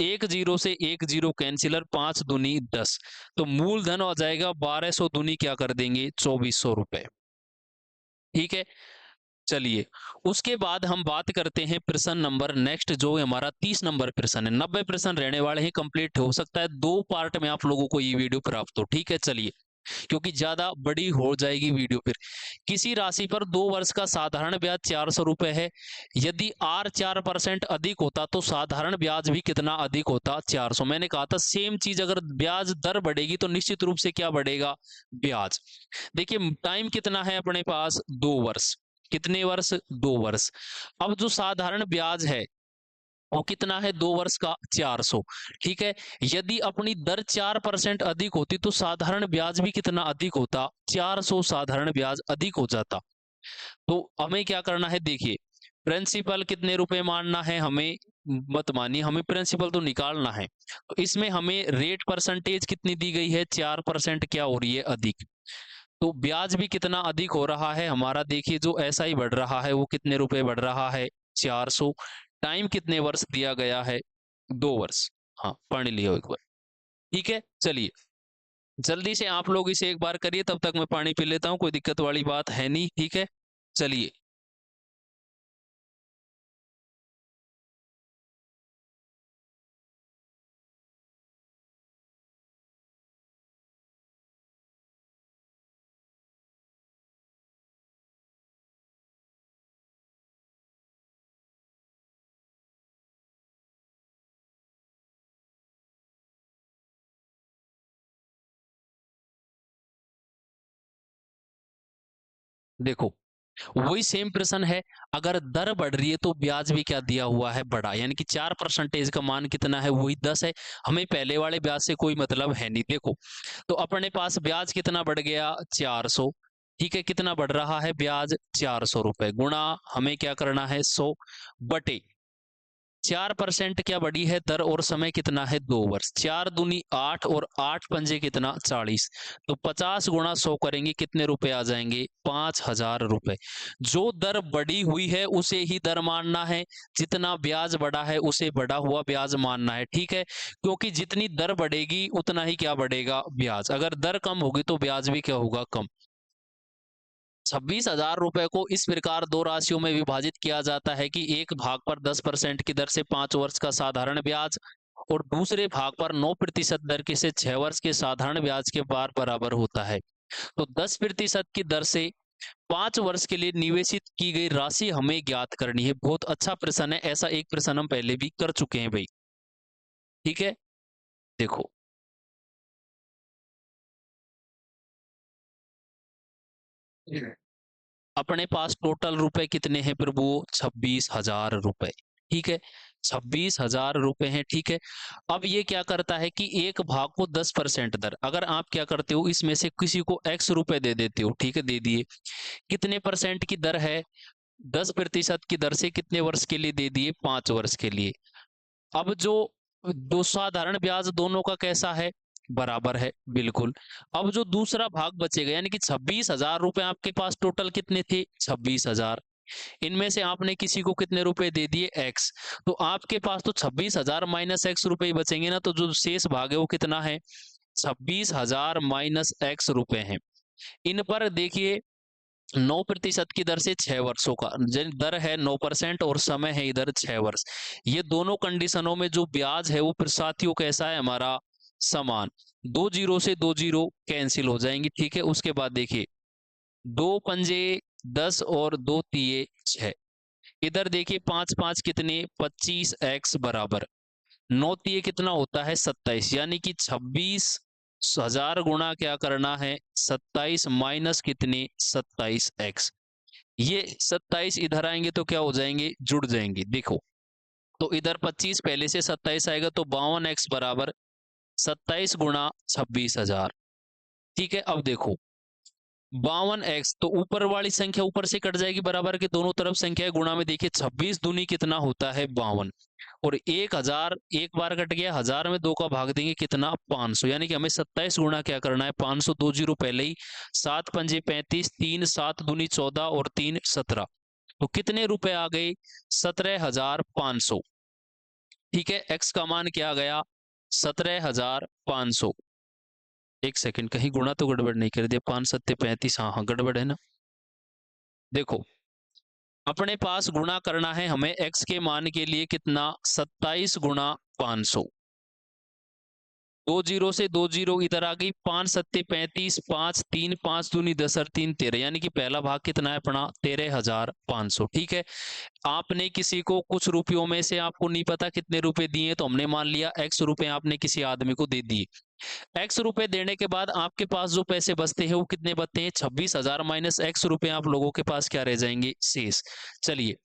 एक जीरो से एक जीरो कैंसिलर, 5 दूनी 10, तो मूलधन हो जाएगा 1200 दूनी क्या कर देंगे, 2400 रुपए। ठीक है, चलिए। उसके बाद हम बात करते हैं प्रश्न नंबर नेक्स्ट, जो हमारा 30 नंबर प्रश्न है। 90 प्रश्न रहने वाले हैं, कंप्लीट हो सकता है 2 पार्ट में आप लोगों को ये वीडियो प्राप्त हो। ठीक है, चलिए, क्योंकि ज्यादा बड़ी हो जाएगी वीडियो फिर। किसी राशि पर 2 वर्ष का साधारण ब्याज 400 रुपए है, यदि आर 4% अधिक होता तो साधारण ब्याज भी कितना अधिक होता, 400। मैंने कहा था सेम चीज, अगर ब्याज दर बढ़ेगी तो निश्चित रूप से क्या बढ़ेगा, ब्याज। देखिए टाइम कितना है अपने पास, 2 वर्ष। कितने वर्ष, 2 वर्ष। अब जो साधारण ब्याज है वो कितना है, 2 वर्ष का, 400। ठीक है, यदि अपनी दर 4% अधिक होती तो साधारण ब्याज भी कितना अधिक होता, 400 साधारण ब्याज अधिक हो जाता। तो हमें क्या करना है, देखिए प्रिंसिपल कितने रुपए मानना है हमें, मत मानिए, हमें प्रिंसिपल तो निकालना है। तो इसमें हमें रेट परसेंटेज कितनी दी गई है, 4% क्या हो रही है, अधिक। तो ब्याज भी कितना अधिक हो रहा है हमारा, देखिए जो ऐसा ही बढ़ रहा है वो कितने रुपए बढ़ रहा है, 400। टाइम कितने वर्ष दिया गया है, 2 वर्ष। हाँ, पढ़ लियो एक बार। ठीक है, चलिए जल्दी से आप लोग इसे एक बार करिए, तब तक मैं पानी पी लेता हूँ, कोई दिक्कत वाली बात है नहीं। ठीक है, चलिए। देखो वही सेम प्रश्न है, अगर दर बढ़ रही है तो ब्याज भी क्या दिया हुआ है, बढ़ा, यानी कि 4% का मान कितना है, वही 10 है। हमें पहले वाले ब्याज से कोई मतलब है नहीं। देखो तो अपने पास ब्याज कितना बढ़ गया, 400। ठीक है, कितना बढ़ रहा है ब्याज, 400 रुपए, गुणा हमें क्या करना है, 100 बटे 4% क्या बढ़ी है दर, और समय कितना है, 2 वर्ष। 4 दूनी 8 और 8 पंजे कितना, 40। तो 50 गुणा 100 करेंगे, कितने रुपए आ जाएंगे, 5,000 रुपए। जो दर बढ़ी हुई है उसे ही दर मानना है, जितना ब्याज बढ़ा है उसे बढ़ा हुआ ब्याज मानना है। ठीक है, क्योंकि जितनी दर बढ़ेगी उतना ही क्या बढ़ेगा, ब्याज। अगर दर कम होगी तो ब्याज भी क्या होगा, कम। 26,000 रुपए को इस प्रकार दो राशियों में विभाजित किया जाता है कि एक भाग पर 10% की दर से 5 वर्ष का साधारण ब्याज, और दूसरे भाग पर 9% दर के से 6 वर्ष के साधारण ब्याज के बार बराबर होता है। तो 10% की दर से 5 वर्ष के लिए निवेशित की गई राशि हमें ज्ञात करनी है। बहुत अच्छा प्रश्न है, ऐसा एक प्रश्न हम पहले भी कर चुके हैं भाई। ठीक है, देखो अपने पास टोटल रुपए कितने हैं प्रभु, 26,000 रुपए। ठीक है, 26,000 रुपए हैं। ठीक है, अब ये क्या करता है कि एक भाग को 10% दर, अगर आप क्या करते हो इसमें से किसी को x रुपए दे देते हो, ठीक है, दे दिए, कितने परसेंट की दर है, 10% की दर से कितने वर्ष के लिए दे दिए, 5 वर्ष के लिए। अब जो दो साधारण ब्याज दोनों का कैसा है, बराबर है, बिल्कुल। अब जो दूसरा भाग बचेगा, यानी कि 26,000 रुपए आपके पास टोटल कितने थे, 26,000, इनमें से आपने किसी को कितने रुपए दे दिए, एक्स। तो आपके पास तो 26,000 माइनस एक्स रुपए ही बचेंगे ना, तो जो शेष भाग है वो कितना है, 26,000 माइनस एक्स रुपए है। इन पर देखिए 9% की दर से 6 वर्षों का दर है, 9% और समय है इधर 6 वर्ष। ये दोनों कंडीशनों में जो ब्याज है वो साथियों कैसा है हमारा, समान। दो जीरो से दो जीरो कैंसिल हो जाएंगी। ठीक है, उसके बाद देखिए 2 पंजे 10 और 2 तिये 6। इधर देखिए 5 5 कितने, 25x बराबर 9 तिये कितना होता है, 27, यानी कि 26,000 गुणा क्या करना है, 27 माइनस कितने, 27x। ये 27 इधर आएंगे तो क्या हो जाएंगे, जुड़ जाएंगे। देखो तो इधर 25 पहले से 27 आएगा, तो 52x बराबर 27 गुणा 26,000। ठीक है, अब देखो 52x, तो ऊपर वाली संख्या ऊपर से कट जाएगी, बराबर के दोनों तरफ संख्या है, गुणा में देखिए 26 दूनी कितना होता है, 52, और 1,000 एक बार कट गया, 1000 में 2 का भाग देंगे कितना, 500, यानी कि हमें 27 गुणा क्या करना है, 500, 2 जीरो पहले ही, 7 पंजे 35, 3 7 दूनी 14 और 3 17। तो कितने रुपए आ गए, 17,500। ठीक है, x का मान क्या आ गया, 17,500। एक सेकंड, कहीं गुणा तो गड़बड़ नहीं कर दिया, 5 सत्ते 35, हाँ हाँ गड़बड़ है ना। देखो अपने पास गुणा करना है हमें x के मान के लिए कितना, 27 गुणा 500। 2 जीरो से 2 जीरो इधर आ गई, 5 सत्ते 35, 5 3 5 दूनी 10 और 3 13, यानी कि पहला भाग कितना है अपना, 13,500। ठीक है, आपने किसी को कुछ रुपयों में से, आपको नहीं पता कितने रुपए दिए, तो हमने मान लिया x रुपए आपने किसी आदमी को दे दिए। x रुपए देने के बाद आपके पास जो पैसे बचते हैं वो कितने बचते हैं, 26,000 माइनस x रुपए आप लोगों के पास क्या रह जाएंगे, शेष। चलिए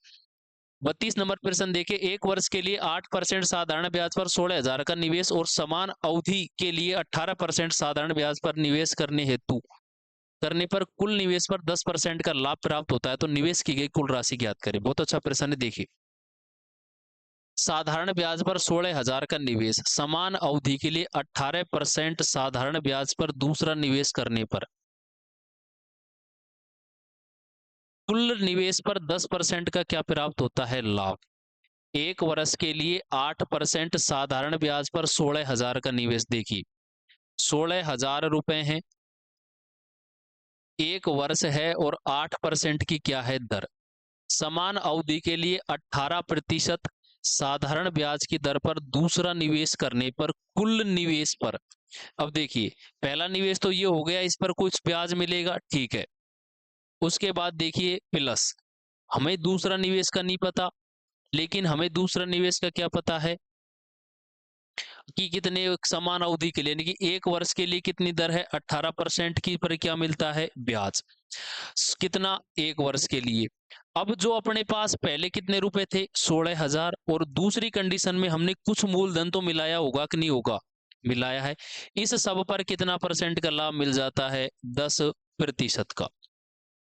32 नंबर प्रश्न देखिए, एक वर्ष के लिए 8% साधारण ब्याज पर 16,000 का निवेश और समान अवधि के लिए 18% साधारण ब्याज पर निवेश करने पर कुल निवेश पर 10% का लाभ प्राप्त होता है, तो निवेश की गई कुल राशि ज्ञात करें। बहुत अच्छा प्रश्न है, देखिए साधारण ब्याज पर 16,000 का निवेश, समान अवधि के लिए 18% साधारण ब्याज पर दूसरा निवेश करने पर कुल निवेश पर 10% का क्या प्राप्त होता है, लाभ। एक वर्ष के लिए 8% साधारण ब्याज पर 16,000 का निवेश, देखिए 16,000 रुपए हैं, एक वर्ष है, और 8% की क्या है दर। समान अवधि के लिए 18% साधारण ब्याज की दर पर दूसरा निवेश करने पर कुल निवेश पर, अब देखिए पहला निवेश तो ये हो गया, इस पर कुछ ब्याज मिलेगा, ठीक है। उसके बाद देखिए प्लस, हमें दूसरा निवेश का नहीं पता, लेकिन हमें दूसरा निवेश का क्या पता है, कि कितने समान अवधि के लिए, यानी कि 1 वर्ष के लिए कितनी दर है 18% की पर क्या मिलता है ब्याज। कितना 1 वर्ष के लिए। अब जो अपने पास पहले कितने रुपए थे 16,000, और दूसरी कंडीशन में हमने कुछ मूलधन तो मिलाया होगा कि नहीं होगा, मिलाया है। इस सब पर कितना परसेंट का लाभ मिल जाता है 10% का।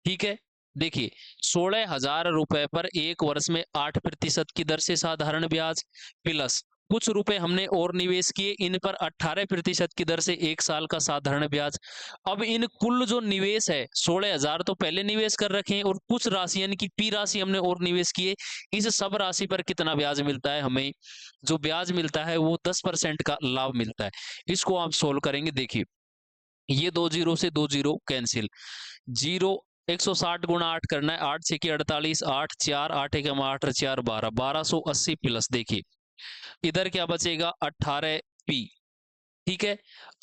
ठीक है, देखिए 16,000 रुपए पर 1 वर्ष में 8% की दर से साधारण ब्याज, प्लस कुछ रुपए हमने और निवेश किए, इन पर 18% की दर से 1 साल का साधारण ब्याज। अब इन कुल जो निवेश है 16,000 तो पहले निवेश कर रखे हैं, और कुछ राशि यानी कि पी राशि हमने और निवेश किए, इस सब राशि पर कितना ब्याज मिलता है हमें, जो ब्याज मिलता है वो 10% का लाभ मिलता है। इसको आप सोल्व करेंगे, देखिए ये 2 जीरो से 2 जीरो कैंसिल, जीरो 160 गुणा 8 करना है, 8 6 की 48, 8 4 8 1 8 4 12, 1280 प्लस, देखिए इधर क्या बचेगा 18 पी। ठीक है,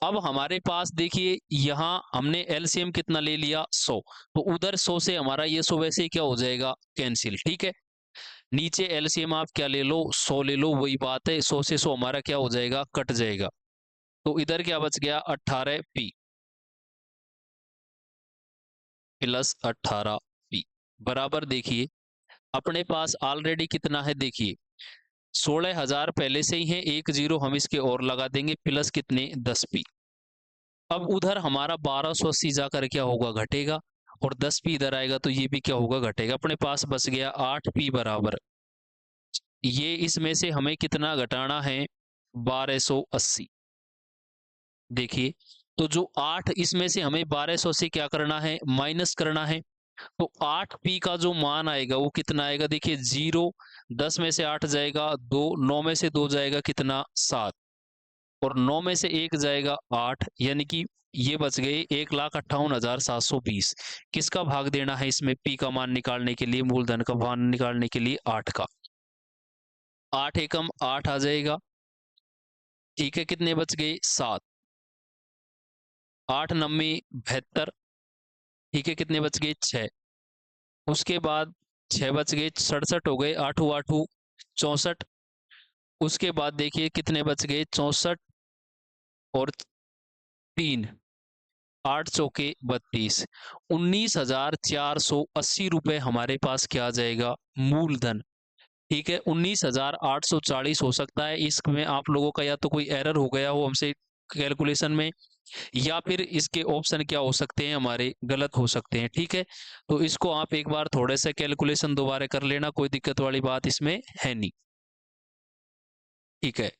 अब हमारे पास देखिए यहाँ हमने एलसीएम कितना ले लिया 100, तो उधर 100 से हमारा ये 100 वैसे ही क्या हो जाएगा कैंसिल। ठीक है, नीचे एलसीएम आप क्या ले लो 100 ले लो, वही बात है, 100 से 100 हमारा क्या हो जाएगा कट जाएगा, तो इधर क्या बच गया 18 पी प्लस 18 पी बराबर, देखिए अपने पास ऑलरेडी कितना है, देखिए 16,000 पहले से ही है, 1 जीरो हम इसके और लगा देंगे, प्लस कितने 10 पी। अब उधर हमारा 1280 जाकर क्या होगा घटेगा, और 10 पी इधर आएगा तो ये भी क्या होगा घटेगा, अपने पास बच गया 8 पी बराबर, ये इसमें से हमें कितना घटाना है 1280। देखिए तो जो 8 इसमें से हमें 1200 से क्या करना है माइनस करना है, तो 8 पी का जो मान आएगा वो कितना आएगा, देखिए 0, 10 में से 8 जाएगा 2, 9 में से 2 जाएगा कितना 7, और 9 में से 1 जाएगा 8, यानी कि ये बच गए 1,58,720। किसका भाग देना है इसमें, पी का मान निकालने के लिए, मूलधन का मान निकालने के लिए 8 का, 8 एकम 8 आ जाएगा। ठीक है, कितने बच गए 7, 8 नम्मी 72। ठीक है, कितने बच गए 6, उसके बाद 6 बच गए 67 हो गए, 8 8 64, उसके बाद देखिए कितने बच गए 64 और 3, 8 चौके 32, 19,480 रुपए हमारे पास क्या आ जाएगा मूलधन। ठीक है, 19,840 हो सकता है, इसमें आप लोगों का या तो कोई एरर हो गया हो हमसे कैलकुलेशन में, या फिर इसके ऑप्शन क्या हो सकते हैं हमारे गलत हो सकते हैं। ठीक है, तो इसको आप एक बार थोड़े से कैलकुलेशन दोबारा कर लेना, कोई दिक्कत वाली बात इसमें है नहीं। ठीक है,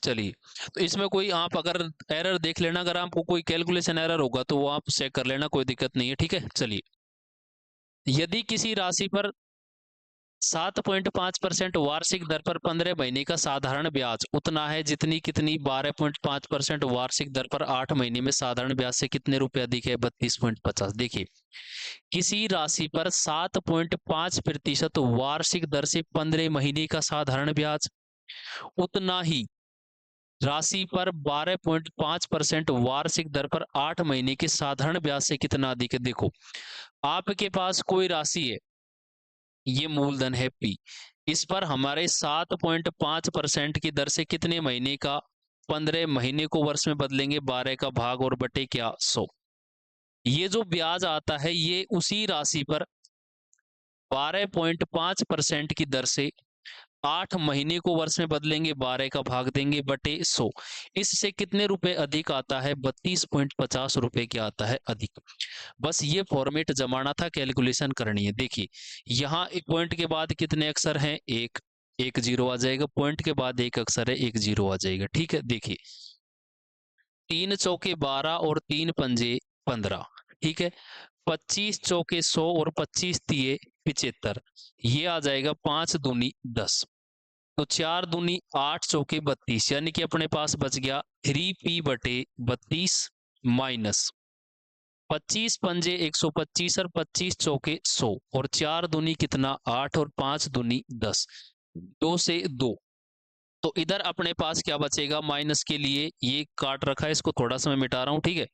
चलिए, तो इसमें कोई आप अगर एरर देख लेना, अगर आपको कोई कैलकुलेशन एरर होगा तो वो आप चेक कर लेना, कोई दिक्कत नहीं है। ठीक है, चलिए, यदि किसी राशि पर 7.5% वार्षिक दर पर 15 महीने का साधारण ब्याज उतना है जितनी कितनी 12.5% वार्षिक दर पर 8 महीने में साधारण ब्याज से कितने रुपए अधिक है 32.50। देखिए किसी राशि पर 7.5% वार्षिक दर से 15 महीने का साधारण ब्याज, उतना ही राशि पर 12.5% वार्षिक दर पर 8 महीने के साधारण ब्याज से कितना अधिक है। देखो आपके पास कोई राशि है, ये मूलधन है पी, इस पर हमारे 7.5% की दर से कितने महीने का 15 महीने को वर्ष में बदलेंगे, 12 का भाग और बटे क्या 100। ये जो ब्याज आता है ये उसी राशि पर 12.5% की दर से 8 महीने को वर्ष में बदलेंगे, 12 का भाग देंगे बटे 100, इससे कितने रुपए अधिक आता है 32.50 रुपए क्या आता है अधिक। बस ये फॉर्मेट जमाना था, कैलकुलेशन करनी है। देखिए यहाँ एक पॉइंट के बाद कितने अक्षर हैं, एक, एक जीरो आ जाएगा, पॉइंट के बाद एक अक्षर है, एक जीरो आ जाएगा। ठीक है, देखिए 3 चौके 12 और 3 पंजे 15। ठीक है, 25 चौके 100 और 25 तिये 75, ये आ जाएगा 5 दूनी 10। तो 4 दूनी 8 चौके 32, यानी कि अपने पास बच गया 3p/32 माइनस 25 पंजे 125 और 25 चौके 100 और 4 दूनी कितना 8 और 5 दूनी 10, 2 से 2। तो इधर अपने पास क्या बचेगा, माइनस के लिए ये काट रखा है, इसको थोड़ा सा मैं मिटा रहा हूं, ठीक है।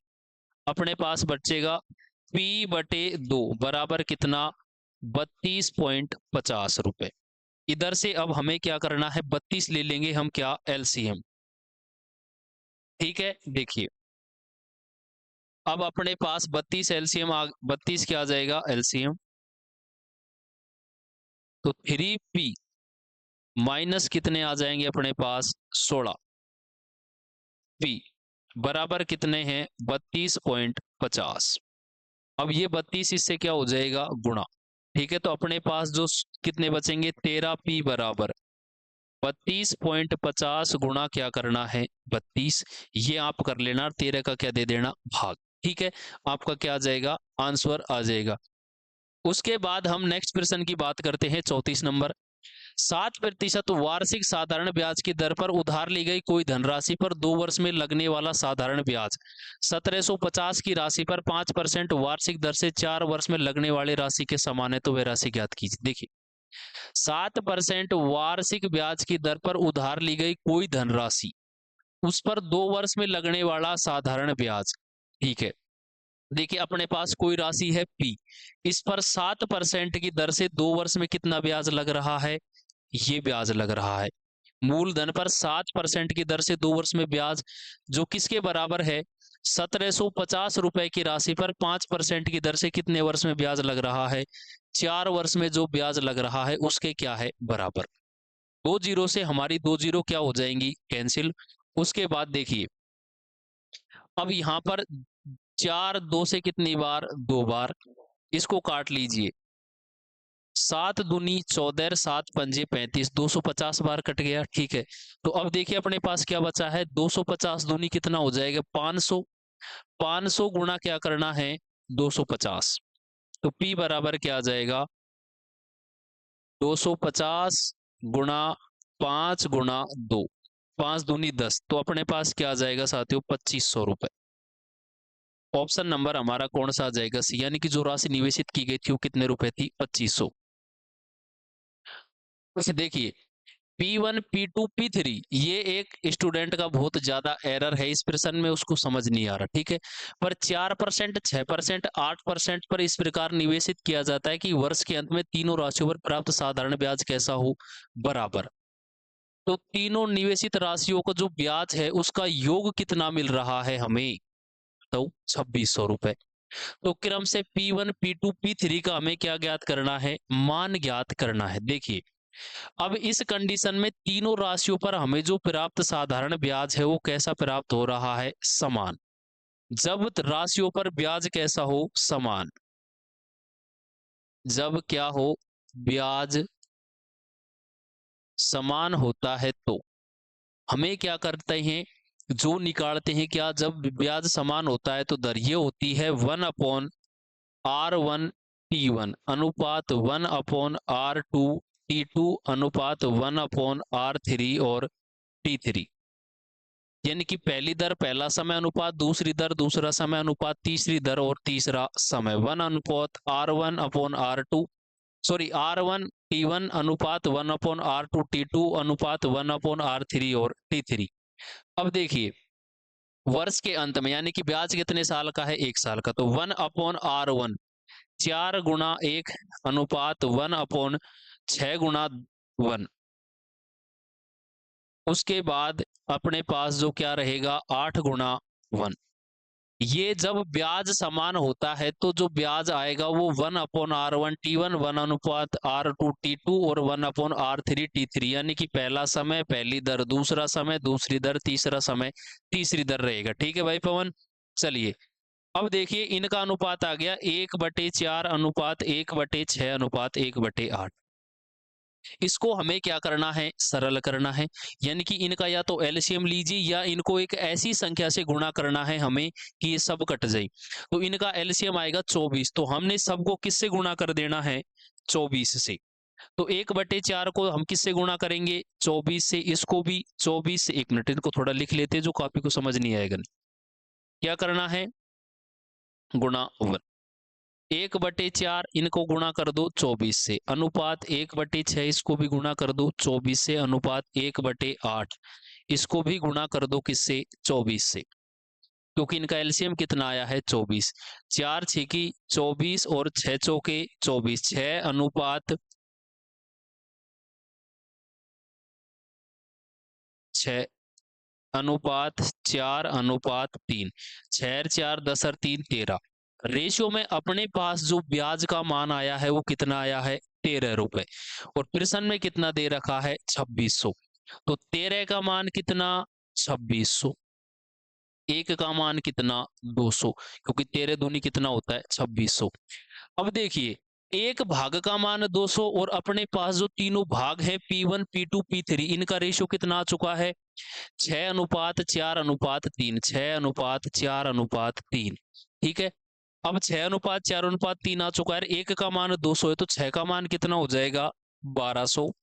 अपने पास बचेगा p/2 बराबर कितना 32.50 रुपए। इधर से अब हमें क्या करना है, 32 ले लेंगे हम क्या, एलसीएम, ठीक है। देखिए अब अपने पास 32 एलसीएम 32 क्या आ जाएगा एलसीएम, तो 3p माइनस कितने आ जाएंगे अपने पास 16 p बराबर कितने हैं 32.50। अब ये 32 इससे क्या हो जाएगा गुणा, ठीक है। तो अपने पास जो कितने बचेंगे 13p बराबर 32.50 गुणा क्या करना है 32, ये आप कर लेना, 13 का क्या दे देना भाग, ठीक है। आपका क्या आ जाएगा आंसर आ जाएगा। उसके बाद हम नेक्स्ट प्रश्न की बात करते हैं 34 नंबर। 7% वार्षिक साधारण ब्याज की दर पर उधार ली गई कोई धनराशि पर 2 वर्ष में लगने वाला साधारण ब्याज 1750 की राशि पर 5% वार्षिक दर से 4 वर्ष में लगने वाली राशि के समान है, तो वह राशि ज्ञात कीजिए। देखिए 7% वार्षिक ब्याज की दर पर उधार ली गई कोई धनराशि, उस पर 2 वर्ष में लगने वाला साधारण ब्याज, ठीक है। देखिए अपने पास कोई राशि है P, इस पर 7% की दर से 2 वर्ष में कितना ब्याज लग रहा है, ये ब्याज लग रहा है। मूलधन पर 7% की दर से 2 वर्ष में ब्याज, जो किसके बराबर है 1750 रुपए की राशि पर 5% की दर से कितने वर्ष में ब्याज लग रहा है, 4 वर्ष में जो ब्याज लग रहा है उसके क्या है बराबर। 2 जीरो से हमारी 2 जीरो क्या हो जाएंगी कैंसिल। उसके बाद देखिए अब यहां पर 4 2 से कितनी बार 2 बार, इसको काट लीजिए 7 दूनी 14 7 पंजे 35, 250 बार कट गया, ठीक है। तो अब देखिए अपने पास क्या बचा है 250 दूनी कितना हो जाएगा 500, 500 गुणा क्या करना है 250, तो P बराबर क्या आ जाएगा 250 गुणा 5 गुणा 2, 5 दूनी 10, तो अपने पास क्या आ जाएगा साथियों 2500 रुपए। ऑप्शन नंबर हमारा कौन सा आ जाएगा सी, यानी कि जो राशि निवेशित की गई थी वो कितने रुपए थी 2500। देखिए P1 P2 P3 ये एक स्टूडेंट का बहुत ज्यादा एरर है इस प्रश्न में, उसको समझ नहीं आ रहा, ठीक है। पर 4% 6% 8% पर इस प्रकार निवेशित किया जाता है कि वर्ष के अंत में तीनों राशियों पर प्राप्त साधारण ब्याज कैसा हो बराबर। तो तीनों निवेशित राशियों को जो ब्याज है उसका योग कितना मिल रहा है हमें, तो 2600 रुपए। तो क्रम से P1 P2 P3 का हमें क्या ज्ञात करना है, मान ज्ञात करना है। देखिए अब इस कंडीशन में तीनों राशियों पर हमें जो प्राप्त साधारण ब्याज है वो कैसा प्राप्त हो रहा है, समान। जब राशियों पर ब्याज कैसा हो, समान, जब क्या हो ब्याज समान होता है तो हमें क्या करते हैं, जो निकालते हैं क्या, जब ब्याज समान होता है तो दर ये होती है 1/R1T1 अनुपात 1/R2T2 अनुपात 1/R3 और T3, यानी कि पहली दर पहला समय अनुपात, दूसरी दर दूसरा समय अनुपात, तीसरी दर और तीसरा समय 1/R1/R2 सॉरी R1T1 अनुपात 1/R2T2 अनुपात 1/R3 और T3। अब देखिए वर्ष के अंत में यानी कि ब्याज कितने साल का है 1 साल का, तो 1/R1 4 गुणा 1 अनुपात 1/6 गुणा 1। उसके बाद अपने पास जो क्या रहेगा 8 गुणा 1। ये जब ब्याज समान होता है तो जो ब्याज आएगा वो 1/R1T1 1/R2T2 और 1/R3T3, यानी कि पहला समय पहली दर, दूसरा समय दूसरी दर, तीसरा समय तीसरी दर रहेगा, ठीक है भाई पवन। चलिए अब देखिए इनका अनुपात आ गया 1/4 अनुपात 1/6 अनुपात 1/8। इसको हमें क्या करना है, सरल करना है, यानी कि इनका या तो एलसीएम लीजिए या इनको एक ऐसी संख्या से गुणा करना है हमें कि ये सब कट जाए। तो इनका एलसीएम आएगा 24, तो हमने सबको किससे गुणा कर देना है 24 से। तो 1/4 को हम किससे गुणा करेंगे? 24 से। इसको भी 24 से। 1 मिनट, इनको थोड़ा लिख लेते हैं, जो कॉपी को समझ नहीं आएगा। क्या करना है? गुणा 1। 1/4 इनको गुणा कर दो 24 से, अनुपात 1/6 इसको भी गुणा कर दो 24 से, अनुपात 1/8 इसको भी गुणा कर दो किससे? 24 से, क्योंकि इनका एलसीएम कितना आया है? 24। 4 छेकी 24 और 6 चौके 24, 6 अनुपात 6 अनुपात 4 अनुपात 3, 6 4 10 और 3 13। रेशियो में अपने पास जो ब्याज का मान आया है वो कितना आया है? 13 रुपए। और प्रश्न में कितना दे रखा है? 2600। तो 13 का मान कितना? 2600। 1 का मान कितना? 200, क्योंकि 13 दूनी कितना होता है? 2600। अब देखिए, एक भाग का मान 200 और अपने पास जो तीनों भाग है P1 P2 P3, इनका रेशियो कितना आ चुका है? 6 अनुपात 4 अनुपात 3, 6 अनुपात 4 अनुपात 3। ठीक है, अब 6 अनुपात 4 अनुपात 3 आ चुका है। 1 का मान 200 है, तो 6 का मान कितना हो जाएगा? 1200।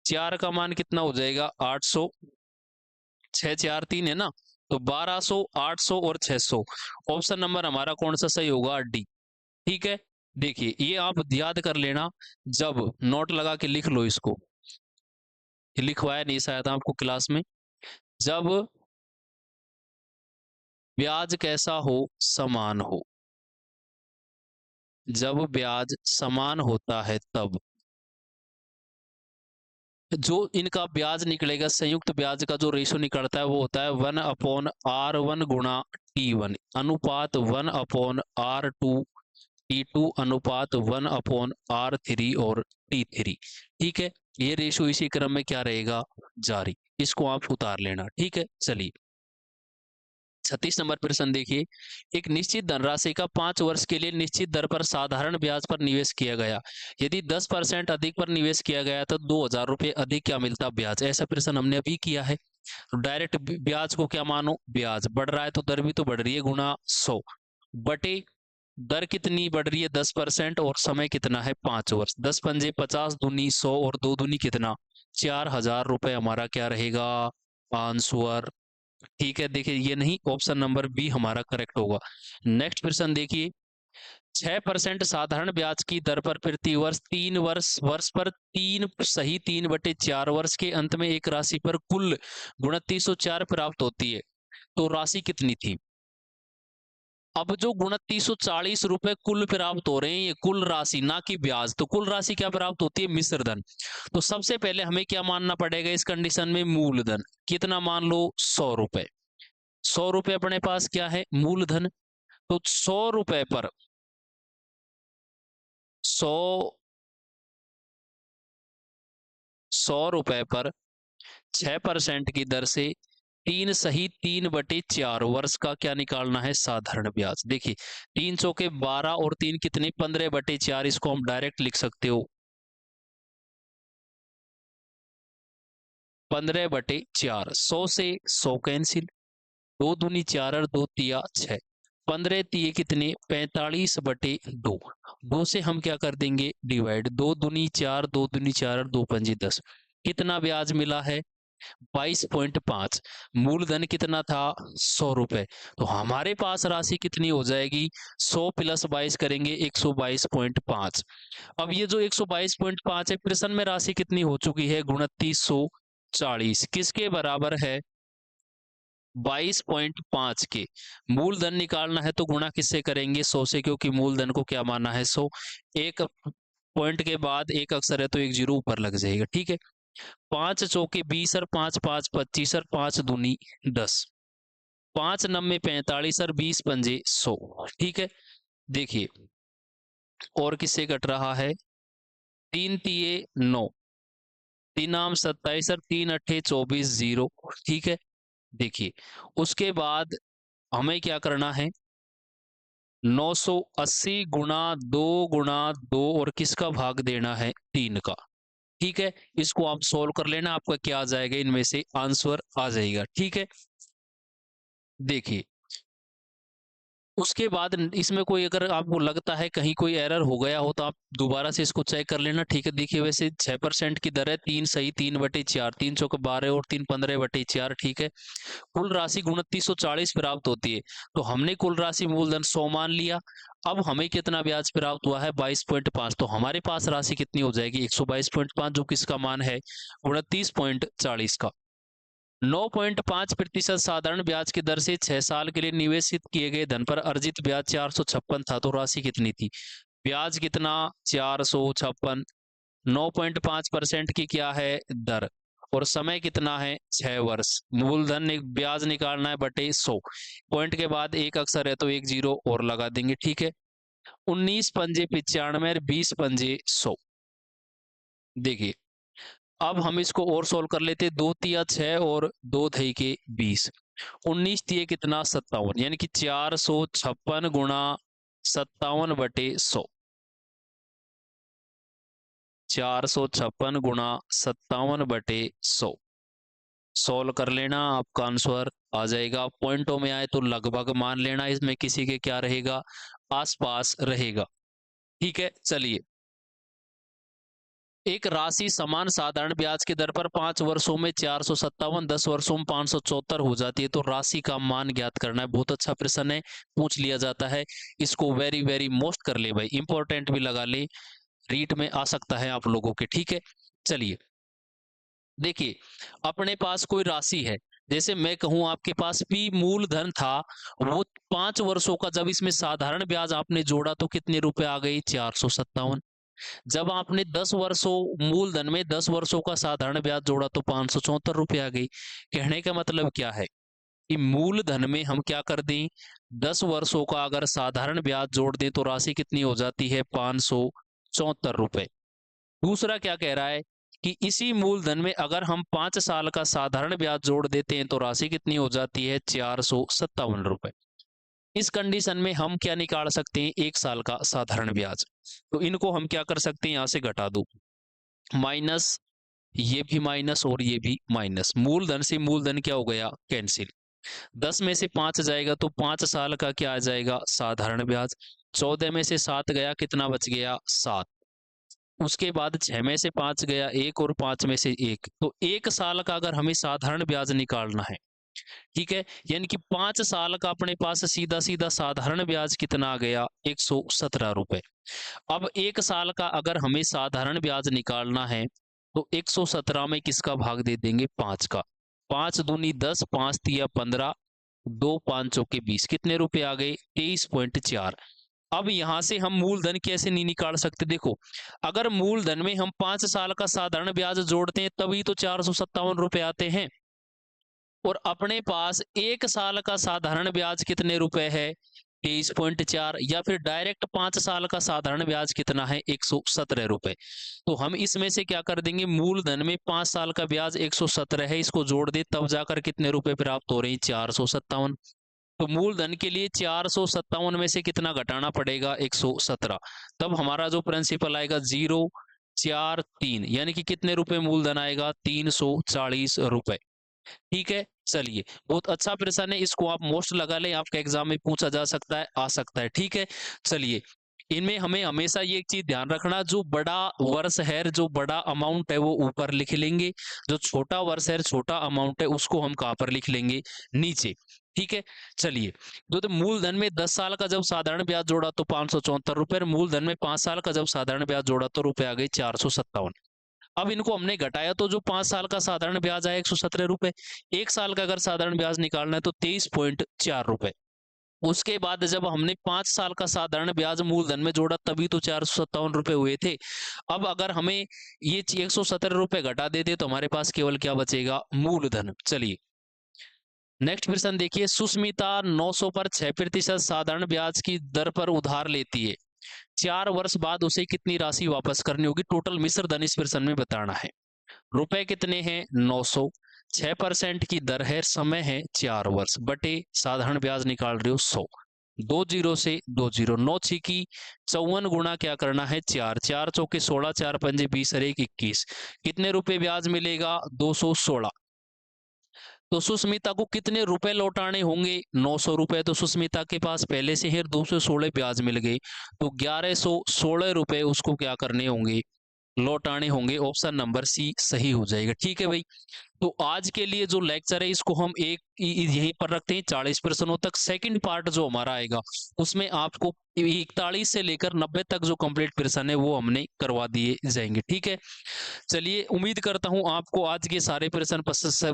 4 का मान कितना हो जाएगा? 800। 6 4 3 है ना, तो 1200, 800 और 600। ऑप्शन नंबर हमारा कौन सा सही होगा? डी। ठीक है, देखिए ये आप याद कर लेना, जब नोट लगा के लिख लो इसको। लिखवाया नहीं शायद आपको क्लास में। जब ब्याज कैसा हो? समान हो। जब ब्याज समान होता है तब जो इनका ब्याज निकलेगा, संयुक्त ब्याज का जो रेशो निकलता है वो होता है 1/R1 गुणा T1, अनुपात 1/R2 T2, अनुपात 1/R3 और T3। ठीक है, ये रेशो इसी क्रम में क्या रहेगा? जारी। इसको आप उतार लेना। ठीक है, चलिए 36 नंबर प्रश्न देखिए। एक निश्चित धनराशि का 5 वर्ष के लिए निश्चित दर पर साधारण ब्याज पर निवेश किया गया। यदि 10% अधिक पर निवेश किया गया तो 2000 रुपये अधिक क्या मिलता ब्याज? ऐसा प्रश्न हमने अभी किया है। तो डायरेक्ट ब्याज को क्या मानो? ब्याज बढ़ रहा है तो दर भी तो बढ़ रही है, गुणा 100 बटे दर कितनी बढ़ रही है? 10%, और समय कितना है? 5 वर्ष। 10 पंजे 50, दूनी 100 और 2 दूनी कितना? 4000 रुपए हमारा क्या रहेगा? आंसर। ठीक है, देखिए ये नहीं, ऑप्शन नंबर बी हमारा करेक्ट होगा। नेक्स्ट प्रश्न देखिए। 6% साधारण ब्याज की दर पर प्रति वर्ष 3 वर्ष पर 3 वर्ष के अंत में एक राशि पर कुल 2904 प्राप्त होती है, तो राशि कितनी थी? अब जो 2940 रुपए कुल प्राप्त हो रहे हैं, ये कुल राशि ना कि ब्याज, तो कुल राशि क्या प्राप्त होती है? मिश्रधन। तो सबसे पहले हमें क्या मानना पड़ेगा इस कंडीशन में? मूलधन। कितना मान लो? 100 रुपए। 100 रुपए अपने पास क्या है? मूलधन। तो 100 रुपए पर 100 रुपए पर 6% की दर से 3 वर्ष का क्या निकालना है? साधारण ब्याज। देखिए 3 चौके 12 और 3 कितने? 15/4। इसको हम डायरेक्ट लिख सकते हो 15/4। 100 से 100 कैंसिल, 2 दूनी 4 और 2 तिया 6, 15 तिये कितने? 45/2। 2 से हम क्या कर देंगे? डिवाइड। 2 दूनी 4, 2 दूनी 4 और 2 पंजे 10। कितना ब्याज मिला है? 22.5। मूलधन कितना था? 100 रुपए। तो हमारे पास राशि कितनी हो जाएगी? 100 प्लस 22 करेंगे 122.5। अब ये जो 122.5 है, प्रश्न में राशि कितनी हो चुकी है? 2940। किसके बराबर है? 22.5 के। मूलधन निकालना है तो गुणा किससे करेंगे? 100 से, क्योंकि मूलधन को क्या माना है? 100। एक पॉइंट के बाद एक अक्षर है तो एक जीरो ऊपर लग जाएगा। ठीक है, 5 चौके 20 और 5 5 25 और 5 दूनी 10, 5 नम्मे 45 और 20 पंजे 100। ठीक है, देखिए और किससे कट रहा है? 3 तिये 9, 3 आम 27 और 3 अट्ठे 24, 0। ठीक है, देखिए उसके बाद हमें क्या करना है? 980 गुणा 2 गुणा 2 और किसका भाग देना है? 3 का। ठीक है, इसको आप सोल्व कर लेना, आपका क्या आ जाएगा? इनमें से आंसर आ जाएगा। ठीक है, देखिए उसके बाद इसमें कोई अगर आपको लगता है कहीं कोई एरर हो गया हो तो आप दोबारा से इसको चेक कर लेना, ठीक है। देखिए वैसे 6% की दर है, 3 सही 3/4, 3 चौके 12 और 3 15/4, ठीक है। कुल राशि 2940 प्राप्त होती है। तो हमने कुल राशि मूलधन 100 मान लिया। अब हमें कितना ब्याज प्राप्त हुआ है 22.5, तो हमारे पास राशि कितनी हो जाएगी 122.5, जो किसका मान है 29.40 का। 9.5% साधारण ब्याज की दर से 6 साल के लिए निवेशित किए गए धन पर अर्जित ब्याज 456 था, तो राशि कितनी थी? ब्याज कितना 456, 9.5% की क्या है दर, और समय कितना है 6 वर्ष। मूलधन ब्याज निकालना है बटे 100, पॉइंट के बाद एक अक्षर है तो एक जीरो और लगा देंगे, ठीक है। 19 पंजे 95 और 20 पंजे 100। देखिए अब हम इसको और सोल्व कर लेते, 2 तिया 6 और 2 थई के 20, 19 तिये कितना 57, यानी कि 456 गुणा 57/100, 456 गुणा 57/100 सोल्व कर लेना, आपका आंसर आ जाएगा। पॉइंटों में आए तो लगभग मान लेना, इसमें किसी के क्या रहेगा आसपास रहेगा, ठीक है। चलिए, एक राशि समान साधारण ब्याज की दर पर 5 वर्षों में 457, 10 वर्षों में 574 हो जाती है, तो राशि का मान ज्ञात करना है। बहुत अच्छा प्रश्न है, पूछ लिया जाता है, इसको वेरी वेरी मोस्ट कर ले भाई, इंपॉर्टेंट भी लगा ले, रीट में आ सकता है आप लोगों के, ठीक है। चलिए देखिए, अपने पास कोई राशि है, जैसे मैं कहूं आपके पास भी मूलधन था, वो 5 वर्षों का, जब इसमें साधारण ब्याज आपने जोड़ा तो कितने रुपए आ गए 457। जब आपने 10 वर्षों मूलधन में 10 वर्षों का साधारण ब्याज जोड़ा तो 574 रुपये आ गई। कहने का मतलब क्या है कि मूलधन में हम क्या कर दें, 10 वर्षों का अगर साधारण ब्याज जोड़ दें तो राशि कितनी हो जाती है 574 रुपए। दूसरा क्या कह रहा है कि इसी मूलधन में अगर हम 5 साल का साधारण ब्याज जोड़ देते हैं तो राशि कितनी हो जाती है 457 रुपए। इस कंडीशन में हम क्या निकाल सकते हैं 1 साल का साधारण ब्याज। तो इनको हम क्या कर सकते हैं, यहां से घटा दो, माइनस, ये भी माइनस और ये भी माइनस, मूलधन से मूलधन क्या हो गया कैंसिल। 10 में से 5 जाएगा तो 5 साल का क्या आ जाएगा साधारण ब्याज। 14 में से 7 गया, कितना बच गया 7। उसके बाद 6 में से 5 गया 1 और 5 में से 1, तो 1 साल का अगर हमें साधारण ब्याज निकालना है, ठीक है, यानी कि 5 साल का अपने पास सीधा सीधा साधारण ब्याज कितना आ गया 117 रुपए। अब 1 साल का अगर हमें साधारण ब्याज निकालना है तो 117 में किसका भाग दे देंगे 5 का, 5 दूनी 10, 5 तिया 15, 2 5 चौके 20, कितने रुपए आ गए 23.4। अब यहां से हम मूलधन कैसे नहीं निकाल सकते, देखो अगर मूलधन में हम 5 साल का साधारण ब्याज जोड़ते हैं तभी तो 457 रुपए आते हैं, और अपने पास 1 साल का साधारण ब्याज कितने रुपए है 23.4, या फिर डायरेक्ट 5 साल का साधारण ब्याज कितना है 117 रुपए। तो हम इसमें से क्या कर देंगे, मूलधन में 5 साल का ब्याज 117 है, इसको जोड़ दे तब जाकर कितने रुपए प्राप्त हो रहे हैं 457। तो मूलधन के लिए 457 में से कितना घटाना पड़ेगा 117, तब हमारा जो प्रिंसिपल आएगा 043, यानी कि कितने रुपए मूलधन आएगा 340 रुपए, ठीक है। चलिए, बहुत अच्छा प्रश्न है, इसको आप मोस्ट लगा लें, आपका एग्जाम में पूछा जा सकता है, आ सकता है, ठीक है। चलिए, इनमें हमें हमेशा ये एक चीज ध्यान रखना, जो बड़ा वर्ष है, जो बड़ा अमाउंट है वो ऊपर लिख लेंगे, जो छोटा वर्ष है छोटा अमाउंट है उसको हम कहां पर लिख लेंगे नीचे, ठीक है। चलिए, तो मूलधन में 10 साल का जब साधारण ब्याज जोड़ा तो 574 रुपए, मूलधन में 5 साल का जब साधारण ब्याज जोड़ा तो रुपए आ गए 457। अब इनको हमने घटाया तो जो 5 साल का साधारण ब्याज आया 117 रुपए, 1 साल का अगर साधारण ब्याज निकालना है तो 23.4 रुपए। उसके बाद जब हमने 5 साल का साधारण ब्याज मूलधन में जोड़ा तभी तो 457 रुपए हुए थे। अब अगर हमें ये 117 रुपए घटा देते तो हमारे पास केवल क्या बचेगा मूलधन। चलिए नेक्स्ट प्रश्न देखिए, सुस्मिता 900 पर 6% साधारण ब्याज की दर पर उधार लेती है, 4 वर्ष बाद उसे कितनी राशि वापस करनी होगी, टोटल मिश्र धन इस प्रश्न में बताना है। रुपए कितने हैं 900, 6% की दर है, समय है 4 वर्ष, बटे साधारण ब्याज निकाल रहे हो 100, 2 जीरो से 2 जीरो, 9 छिकी 54 गुणा क्या करना है 4, 4 चौके 16, 4 पंजे 20 और 1 21, कितने रुपए ब्याज मिलेगा 216। तो सुष्मिता को कितने रुपए लौटाने होंगे? 900 रुपए तो सुष्मिता के पास पहले से ही 216 ब्याज मिल गए, तो 1116 रुपए उसको क्या करने होंगे? लौटाने होंगे। ऑप्शन नंबर सी सही हो जाएगा। ठीक है भाई, तो आज के लिए जो लेक्चर है इसको हम एक यहीं पर रखते हैं 40 प्रश्नों तक। सेकंड पार्ट जो हमारा आएगा उसमें आपको 41 से लेकर 90 तक जो कंप्लीट प्रश्न है वो हमने करवा दिए जाएंगे। ठीक है, चलिए उम्मीद करता हूं आपको आज के सारे प्रश्न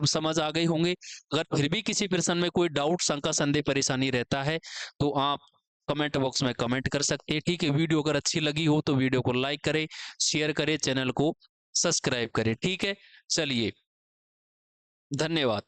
समझ आ गए होंगे। अगर फिर भी किसी प्रश्न में कोई डाउट, शंका, संदेह, परेशानी रहता है तो आप कमेंट बॉक्स में कमेंट कर सकते हैं। ठीक है, वीडियो अगर अच्छी लगी हो तो वीडियो को लाइक करें, शेयर करें, चैनल को सब्सक्राइब करें। ठीक है, चलिए, धन्यवाद।